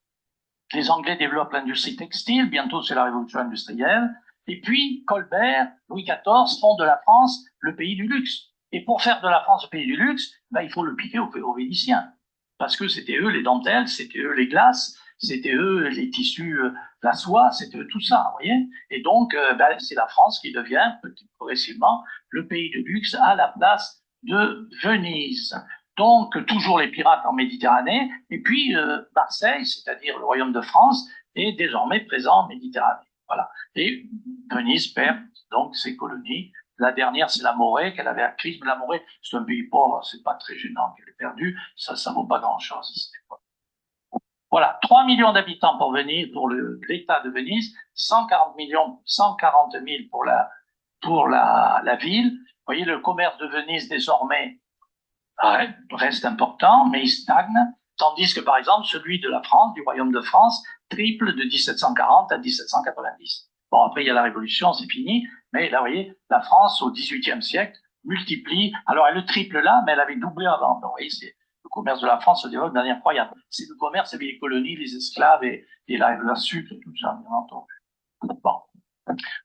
Les Anglais développent l'industrie textile, bientôt c'est la révolution industrielle, et puis Colbert, Louis XIV font de la France le pays du luxe. Et pour faire de la France le pays du luxe, il faut le piquer aux Vénitiens. Parce que c'était eux les dentelles, c'était eux les glaces, c'était eux les tissus, la soie, c'était eux tout ça, vous voyez. Et donc, c'est la France qui devient progressivement le pays de luxe à la place de Venise. Donc, toujours les pirates en Méditerranée, et puis Marseille, c'est-à-dire le royaume de France, est désormais présent en Méditerranée. Voilà. Et Venise perd donc ses colonies La dernière, c'est la Morée, qu'elle avait acquise. Mais la Morée, c'est un pays pauvre, c'est pas très gênant qu'elle ait perdu. Ça vaut pas grand-chose. Voilà, 3 millions d'habitants pour Venise, pour l'État de Venise, 140 millions, 140 000 pour la ville. Vous voyez, le commerce de Venise, désormais, reste important, mais il stagne, tandis que, par exemple, celui de la France, du Royaume de France, triple de 1740 à 1790. Bon, après, il y a la Révolution, c'est fini, mais là, vous voyez, la France, au XVIIIe siècle, multiplie, alors elle le triple là, mais elle avait doublé avant. Donc, vous voyez, le commerce de la France se développe de manière incroyable. C'est le commerce avec les colonies, les esclaves et la sucre, tout ça, bien entendu. Bon.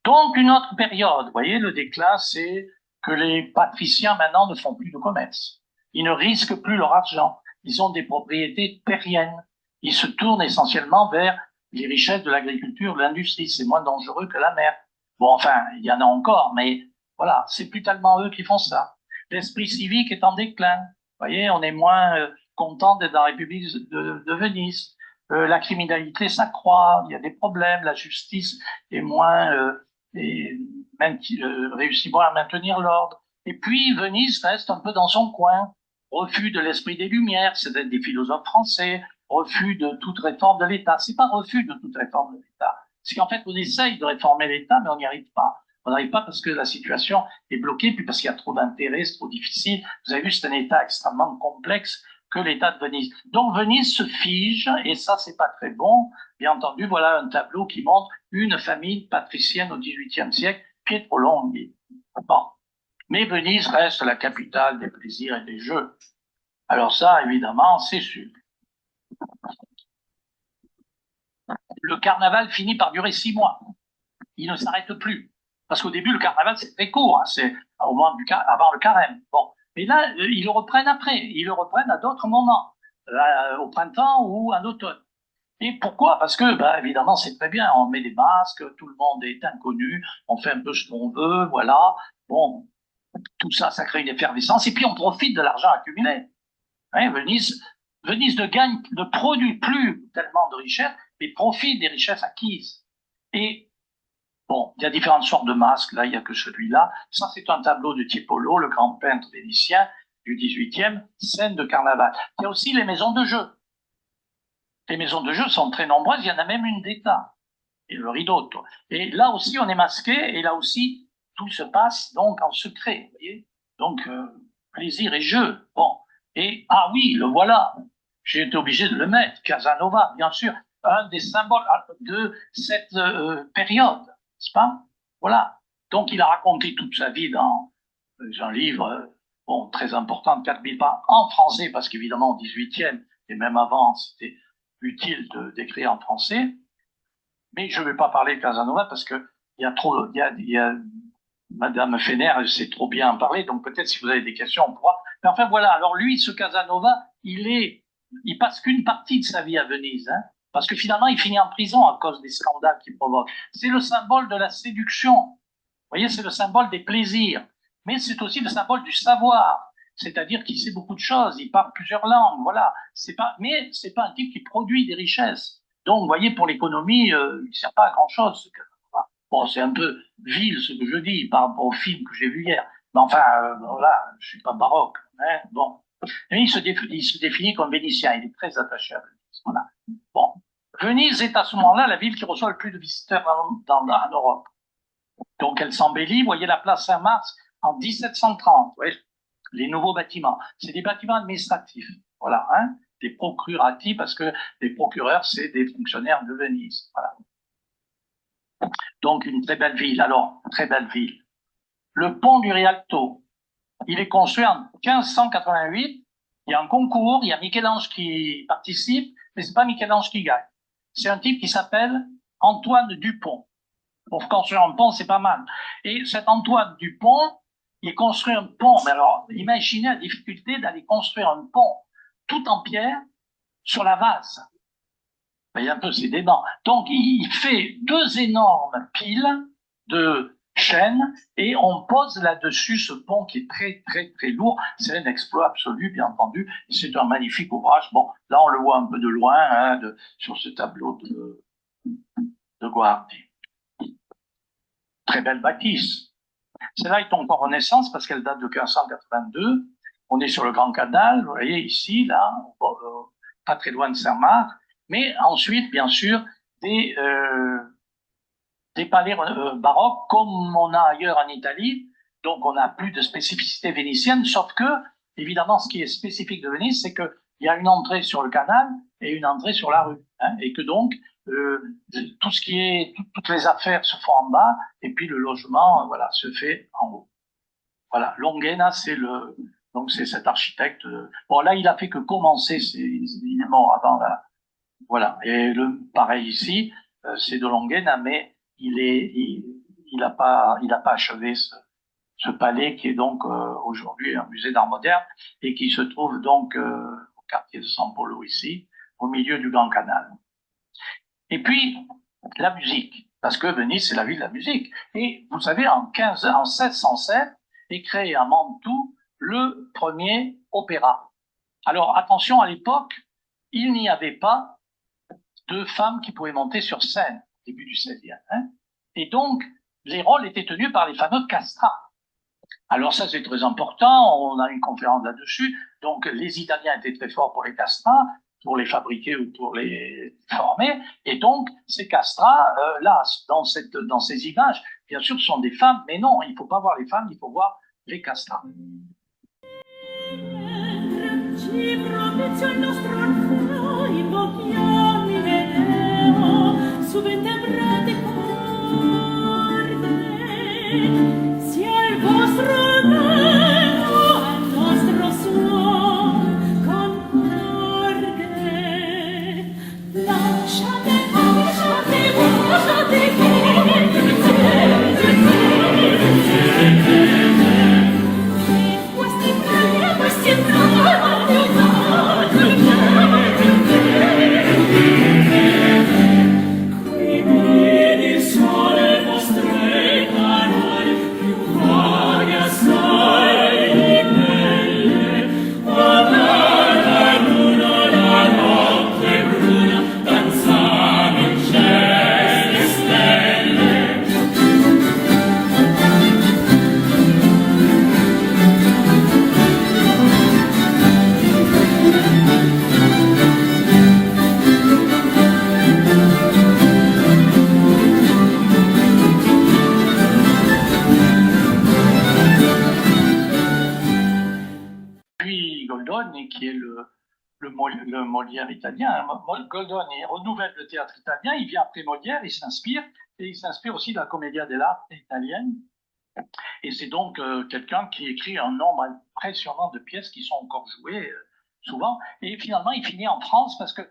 Donc, une autre période, vous voyez, le déclin, c'est que les patriciens, maintenant, ne font plus de commerce. Ils ne risquent plus leur argent. Ils ont des propriétés terriennes. Ils se tournent essentiellement vers les richesses de l'agriculture, de l'industrie. C'est moins dangereux que la mer. Bon, enfin, il y en a encore, mais voilà, c'est plus tellement eux qui font ça. L'esprit civique est en déclin. Vous voyez, on est moins content d'être dans la République de Venise. La criminalité s'accroît, il y a des problèmes, la justice est moins réussit moins à maintenir l'ordre. Et puis Venise reste un peu dans son coin, refus de l'esprit des Lumières, c'est d'être des philosophes français, refus de toute réforme de l'État. C'est pas refus de toute réforme de l'État, c'est qu'en fait on essaye de réformer l'État, mais on n'y arrive pas. On n'arrive pas parce que la situation est bloquée, puis parce qu'il y a trop d'intérêts, c'est trop difficile. Vous avez vu, c'est un État extrêmement complexe que l'État de Venise. Donc Venise se fige, et ça, c'est pas très bon. Bien entendu, voilà un tableau qui montre une famille patricienne au XVIIIe siècle, Pietro Longhi. Bon. Mais Venise reste la capitale des plaisirs et des jeux. Alors ça, évidemment, c'est sûr. Le carnaval finit par durer 6 mois. Il ne s'arrête plus. Parce qu'au début, le carnaval, c'est très court. Hein, c'est au moment avant le carême. Bon. Mais là, ils le reprennent après. Ils le reprennent à d'autres moments. Au printemps ou en automne. Et pourquoi? Parce que, bah, évidemment, c'est très bien. On met des masques, tout le monde est inconnu, on fait un peu ce qu'on veut, voilà. Bon, tout ça, ça crée une effervescence. Et puis, on profite de l'argent accumulé. Hein, Venise ne produit plus tellement de richesses, mais profite des richesses acquises. Et bon, il y a différentes sortes de masques. Là, il n'y a que celui-là. Ça, c'est un tableau de Tiepolo, le grand peintre vénitien du XVIIIe, scène de carnaval. Il y a aussi les maisons de jeu. Les maisons de jeu sont très nombreuses. Il y en a même une d'État. Et le rideau. Et là aussi, on est masqué. Et là aussi, tout se passe donc en secret. Vous voyez, donc, plaisir et jeu. Bon. Et, ah oui, le voilà. J'ai été obligé de le mettre. Casanova, bien sûr. Un des symboles de cette période. N'est-ce pas? Voilà. Donc, il a raconté toute sa vie dans un livre bon, très important de 4000 pages en français, parce qu'évidemment, au 18e, et même avant, c'était utile d'écrire en français. Mais je ne vais pas parler de Casanova parce que il y a Madame Fener, elle sait trop bien en parler, donc peut-être si vous avez des questions, on pourra. Mais enfin voilà, alors lui, ce Casanova, il passe qu'une partie de sa vie à Venise, hein, parce que finalement, il finit en prison à cause des scandales qu'il provoque. C'est le symbole de la séduction. Vous voyez, c'est le symbole des plaisirs. Mais c'est aussi le symbole du savoir. C'est-à-dire qu'il sait beaucoup de choses, il parle plusieurs langues, voilà. Mais c'est pas un type qui produit des richesses. Donc, vous voyez, pour l'économie, il ne sert pas à grand-chose. Bon, c'est un peu vil ce que je dis par rapport au film que j'ai vu hier. Mais enfin, voilà, je suis pas baroque. Hein, bon. Et il se définit comme vénitien. Il est très attaché à Venise. Voilà. Bon. Venise est à ce moment-là la ville qui reçoit le plus de visiteurs en Europe. Donc, elle s'embellit. Vous voyez la place Saint-Mars en 1730. Vous voyez, les nouveaux bâtiments. C'est des bâtiments administratifs. Voilà, hein, des procurati, parce que les procureurs, c'est des fonctionnaires de Venise. Voilà. Donc, une très belle ville. Alors, très belle ville. Le pont du Rialto, il est construit en 1588. Il y a un concours, il y a Michel-Ange qui participe, mais c'est pas Michel-Ange qui gagne. C'est un type qui s'appelle Antoine Dupont. Pour construire un pont, c'est pas mal. Et cet Antoine Dupont, il construit un pont. Mais alors, imaginez la difficulté d'aller construire un pont tout en pierre sur la vase. Vous voyez un peu, c'est des dents. Donc, il fait 2 énormes piles de chêne et on pose là-dessus ce pont qui est très, très, très lourd. C'est un exploit absolu, bien entendu. C'est un magnifique ouvrage. Bon, là, on le voit un peu de loin, hein, sur ce tableau de Guardi. Très belle bâtisse. Celle-là est encore Renaissance parce qu'elle date de 1582. On est sur le Grand Canal, vous voyez ici, là, pas très loin de Saint-Marc. Mais ensuite, bien sûr, des palais baroques comme on a ailleurs en Italie. Donc, on n'a plus de spécificité vénitienne, sauf que, évidemment, ce qui est spécifique de Venise, c'est qu'il y a une entrée sur le canal et une entrée sur la rue. Et que donc, tout ce qui est, toutes les affaires se font en bas, et puis le logement, voilà, se fait en haut. Voilà, Longhena, donc c'est cet architecte. Bon, là, il a fait que commencer, il est mort avant là. Voilà. Et pareil ici, c'est de Longhena, mais il a pas achevé ce palais qui est donc aujourd'hui un musée d'art moderne et qui se trouve donc au quartier de San Polo ici, au milieu du Grand Canal. Et puis, la musique, parce que Venise, c'est la ville de la musique. Et vous savez, en 1607, est créé à Mantoue le premier opéra. Alors, attention, à l'époque, il n'y avait pas de femmes qui pouvaient monter sur scène, au début du XVIe. Et donc, les rôles étaient tenus par les fameux castrats. Alors ça, c'est très important, on a une conférence là-dessus. Donc, les Italiens étaient très forts pour les castrats, pour les fabriquer ou pour les former. Et donc, ces castrats, là, dans ces images, bien sûr, ce sont des femmes, mais non, il ne faut pas voir les femmes, il faut voir les castrats. Qui est le Molière italien. Goldoni renouvelle le théâtre italien, il vient après Molière, il s'inspire, et il s'inspire aussi de la commedia dell'arte italienne. Et c'est donc quelqu'un qui écrit un nombre impressionnant de pièces qui sont encore jouées souvent. Et finalement, il finit en France parce que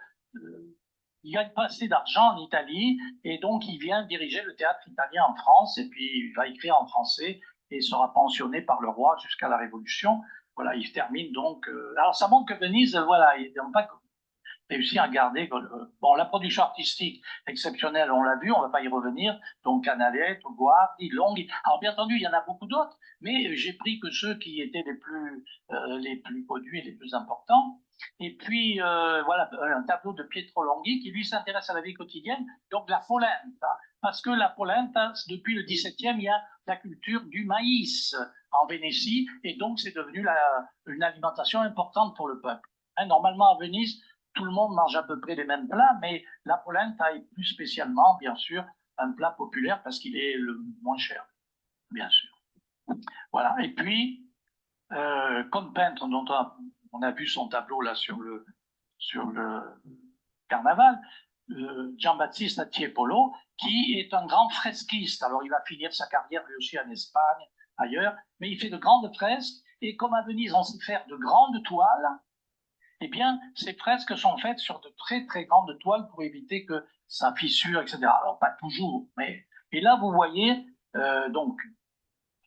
il gagne pas assez d'argent en Italie, et donc il vient diriger le théâtre italien en France, et puis il va écrire en français et sera pensionné par le roi jusqu'à la Révolution. Voilà, il termine donc. Alors ça montre que Venise, voilà, ils n'ont pas réussi à garder. Bon, la production artistique exceptionnelle, on l'a vu, on ne va pas y revenir. Donc Canaletto, Guardi, Longhi. Alors bien entendu, il y en a beaucoup d'autres, mais j'ai pris que ceux qui étaient les plus connus et les plus importants. Et puis voilà, un tableau de Pietro Longhi qui lui s'intéresse à la vie quotidienne, donc la polenta. Parce que la polenta, depuis le XVIIe, il y a la culture du maïs en Vénétie, et donc c'est devenu une alimentation importante pour le peuple. Normalement, à Venise, tout le monde mange à peu près les mêmes plats, mais la polenta est plus spécialement, bien sûr, un plat populaire parce qu'il est le moins cher, bien sûr. Voilà. Et puis, comme peintre, dont on a vu son tableau là sur le carnaval, Giambattista Tiepolo, qui est un grand fresquiste. Alors, il va finir sa carrière lui aussi en Espagne, ailleurs, mais il fait de grandes fresques, et comme à Venise, on sait faire de grandes toiles, eh bien, ces fresques sont faites sur de très, très grandes toiles pour éviter que ça fissure, etc. Alors, pas toujours, mais... Et là, vous voyez, donc,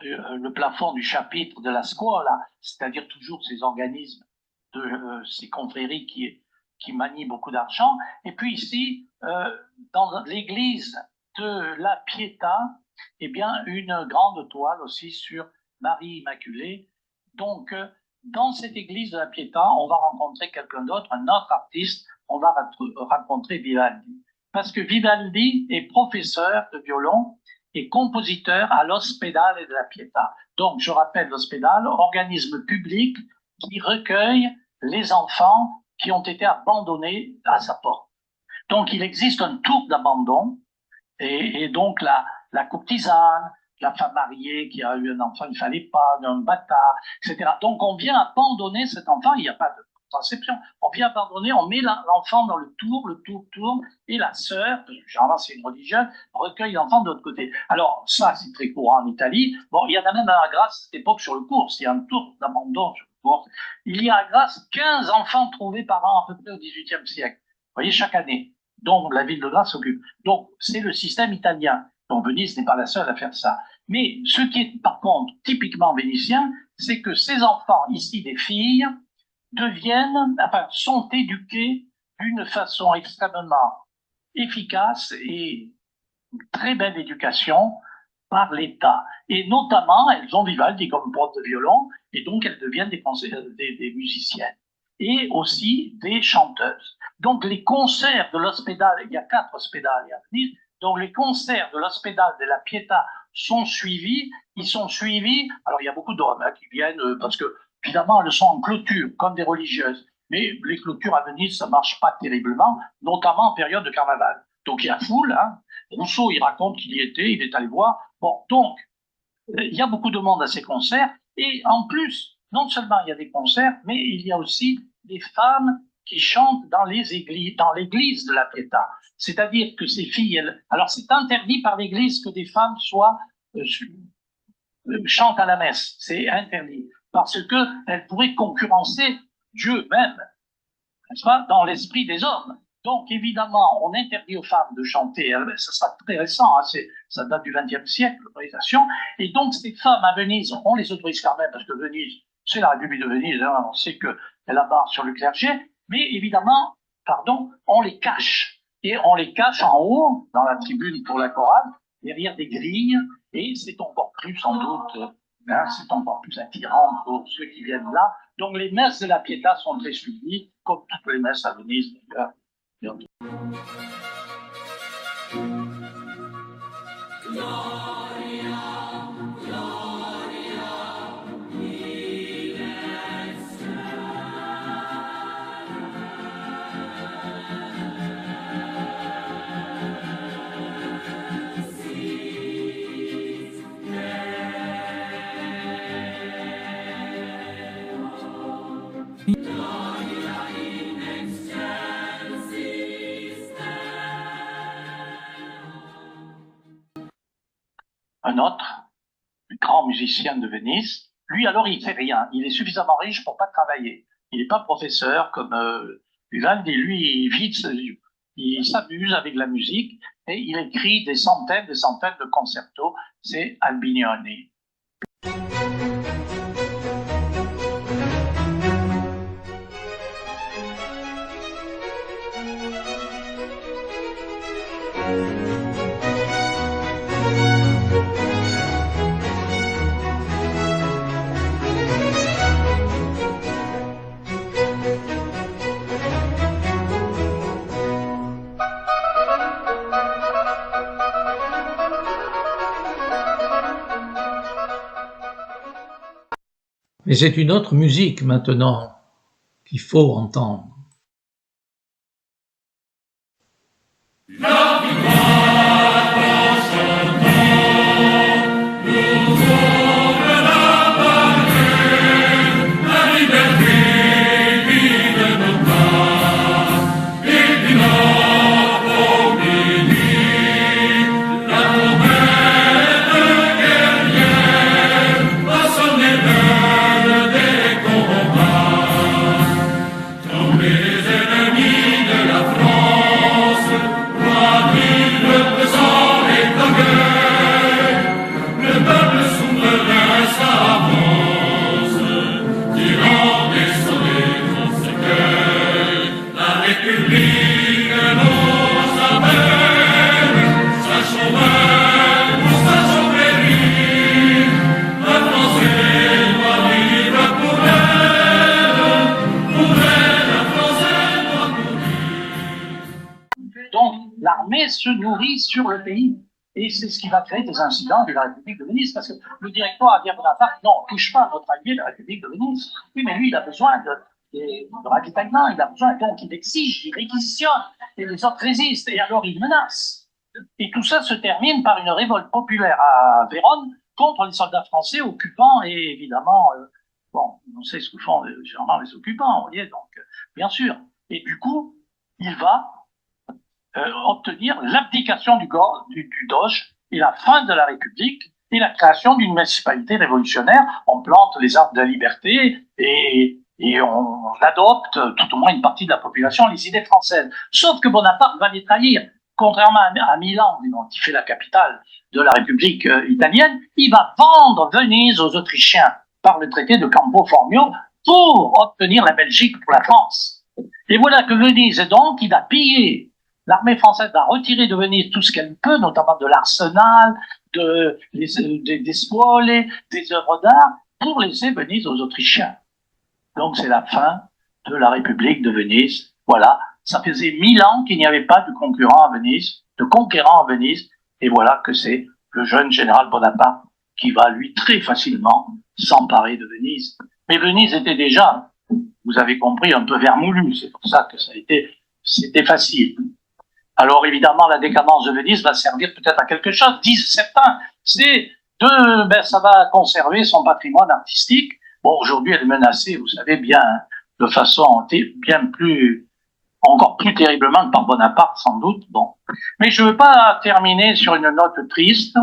le plafond du chapitre de la scuola, c'est-à-dire toujours ces organismes, ces confréries qui manient beaucoup d'argent. Et puis ici, dans l'église de la Pietà, eh bien, une grande toile aussi sur Marie Immaculée. Donc, dans cette église de la Pietà, on va rencontrer quelqu'un d'autre, un autre artiste, on va rencontrer Vivaldi. Parce que Vivaldi est professeur de violon et compositeur à l'Ospedale della Pietà. Donc, je rappelle l'Ospedale, organisme public qui recueille les enfants qui ont été abandonnés à sa porte. Donc, il existe un tour d'abandon, et donc la courtisane, la femme mariée qui a eu un enfant, il ne fallait pas, un bâtard, etc. Donc, on vient abandonner cet enfant, il n'y a pas de conception. On vient abandonner, on met l'enfant dans le tour tourne, et la sœur, généralement c'est une religieuse, recueille l'enfant de l'autre côté. Alors, ça, c'est très courant en Italie. Bon, il y en a même à la Grâce, à cette époque, sur le cours, il y a un tour d'abandon sur le cours. Il y a à la Grâce 15 enfants trouvés par an, à peu près au XVIIIe siècle. Vous voyez, chaque année. Donc, la ville de Grasse s'occupe. Donc, c'est le système italien. Donc, Venise n'est pas la seule à faire ça. Mais ce qui est, par contre, typiquement vénitien, c'est que ces enfants, ici des filles, sont éduqués d'une façon extrêmement efficace et très belle éducation par l'État. Et notamment, elles ont Vivaldi comme prof de violon, et donc elles deviennent des musiciennes. Et aussi des chanteuses. Donc les concerts de l'Ospedale, il y a 4 ospedali à Venise, donc les concerts de l'Ospedale della Pietà sont suivis, alors il y a beaucoup d'hommes qui viennent, parce que évidemment elles sont en clôture, comme des religieuses, mais les clôtures à Venise, ça marche pas terriblement, notamment en période de carnaval. Donc il y a foule, hein. Rousseau, il raconte qu'il y était, il est allé voir. Bon, donc, il y a beaucoup de monde à ces concerts, et en plus, non seulement il y a des concerts, mais il y a aussi des femmes qui chantent dans l'église de la Pietà. C'est-à-dire que ces filles, alors c'est interdit par l'église que des femmes chantent à la messe. C'est interdit. Parce qu'elles pourraient concurrencer Dieu même, n'est-ce pas, dans l'esprit des hommes. Donc, évidemment, on interdit aux femmes de chanter. Ça sera très récent, hein, ça date du XXe siècle, l'autorisation. Et donc, ces femmes à Venise, on les autorise quand même, parce que Venise, c'est la République de Venise, hein, on sait qu'elle a barre sur le clergé, mais évidemment, on les cache. Et on les cache en haut, dans la tribune pour la chorale, derrière des grilles, et c'est encore plus, sans doute, c'est encore plus attirant pour ceux qui viennent là. Donc, les messes de la Pietà sont très suivies, comme toutes les messes à Venise, d'ailleurs. Un autre, grand musicien de Venise, lui alors il fait rien, il est suffisamment riche pour pas travailler. Il n'est pas professeur comme Vivaldi, lui il s'amuse avec la musique et il écrit des centaines de concertos, c'est Albinioni. Mais c'est une autre musique maintenant qu'il faut entendre. Se nourrit sur le pays. Et c'est ce qui va créer des incidents de la République de Venise, parce que le directoire a dit à Bonaparte, non, touche pas à notre allié, la République de Venise. Oui, mais lui, il a besoin de ravitaillement, il a besoin, donc il exige, il réquisitionne, et les autres résistent, et alors il menace. Et tout ça se termine par une révolte populaire à Vérone contre les soldats français occupants, et évidemment, bon, on sait ce que font généralement les occupants, vous voyez, donc, bien sûr. Et du coup, il va obtenir l'abdication du Doge et la fin de la République et la création d'une municipalité révolutionnaire. On plante les arbres de la liberté et on adopte, tout au moins une partie de la population, les idées françaises. Sauf que Bonaparte va les trahir. Contrairement à Milan, qui fait la capitale de la République italienne, il va vendre Venise aux Autrichiens par le traité de Campo Formio pour obtenir la Belgique pour la France. Et voilà que Venise, donc, il a pillé. L'armée française va retirer de Venise tout ce qu'elle peut, notamment de l'arsenal, des spoles, des œuvres d'art, pour laisser Venise aux Autrichiens. Donc c'est la fin de la République de Venise. Voilà, ça faisait 1000 ans qu'il n'y avait pas de concurrent à Venise, de conquérant à Venise, et voilà que c'est le jeune général Bonaparte qui va, lui, très facilement s'emparer de Venise. Mais Venise était déjà, vous avez compris, un peu vermoulu, c'est pour ça que c'était facile. Alors évidemment, la décadence de Venise va servir peut-être à quelque chose, disent certains. Ça va conserver son patrimoine artistique. Bon, aujourd'hui, elle est menacée, vous savez bien, de façon bien plus, encore plus terriblement que par Bonaparte, sans doute. Bon, mais je ne veux pas terminer sur une note triste.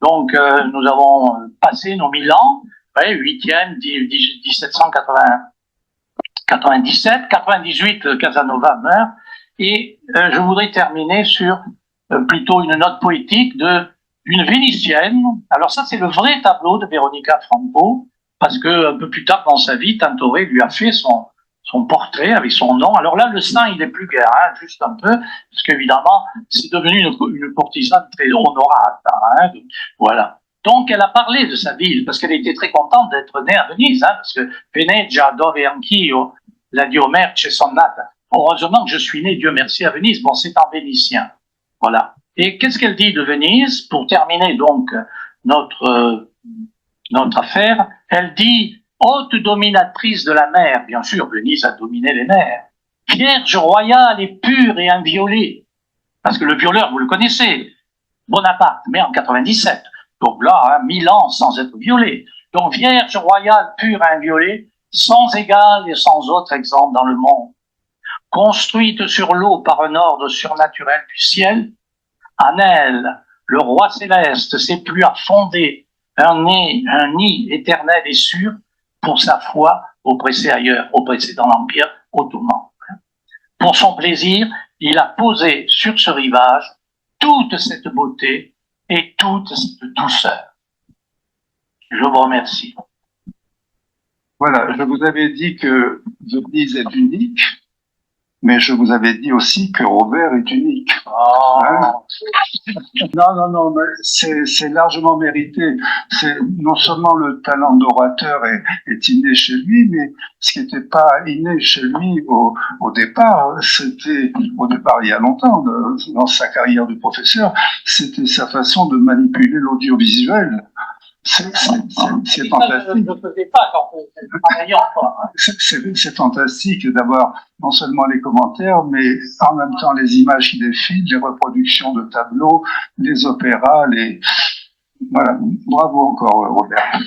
Donc, nous avons passé nos 1000 ans, 8e, 1797, 98, Casanova meurt. Et je voudrais terminer sur plutôt une note poétique d'une Vénitienne. Alors ça, c'est le vrai tableau de Veronica Franco, parce que un peu plus tard dans sa vie, Tintoret lui a fait son portrait avec son nom. Alors là, le sein, il est plus guère, hein, juste un peu, parce qu'évidemment, c'est devenu une courtisane très honorable. Hein, voilà. Donc, elle a parlé de sa ville, parce qu'elle était très contente d'être née à Venise, hein, parce que Venezia, dove anch'io, la Dio merce son nata. Heureusement que je suis né, Dieu merci, à Venise. Bon, c'est en vénitien. Voilà. Et qu'est-ce qu'elle dit de Venise? Pour terminer donc notre affaire, elle dit « Haute dominatrice de la mer », bien sûr, Venise a dominé les mers, « Vierge royale et pure et inviolée », parce que le violeur, vous le connaissez, Bonaparte, mais en 97. Donc là, 1000 ans sans être violée. Donc, Vierge royale, pure et inviolée, sans égal et sans autre exemple dans le monde. Construite sur l'eau par un ordre surnaturel du ciel, en elle, le roi céleste s'est plu à fonder un nid éternel et sûr pour sa foi oppressée ailleurs, oppressée dans l'Empire ottoman. Pour son plaisir, il a posé sur ce rivage toute cette beauté et toute cette douceur. Je vous remercie. Voilà, je vous avais dit que Venise est unique, mais je vous avais dit aussi que Robert est unique. Oh. Hein? Non, mais c'est largement mérité. C'est non seulement le talent d'orateur est inné chez lui, mais ce qui n'était pas inné chez lui au départ, c'était au départ il y a longtemps dans sa carrière de professeur, c'était sa façon de manipuler l'audiovisuel. C'est fantastique. C'est fantastique d'avoir non seulement les commentaires, mais en même temps les images qui défilent, les reproductions de tableaux, les opéras, voilà. Bravo encore, Robert.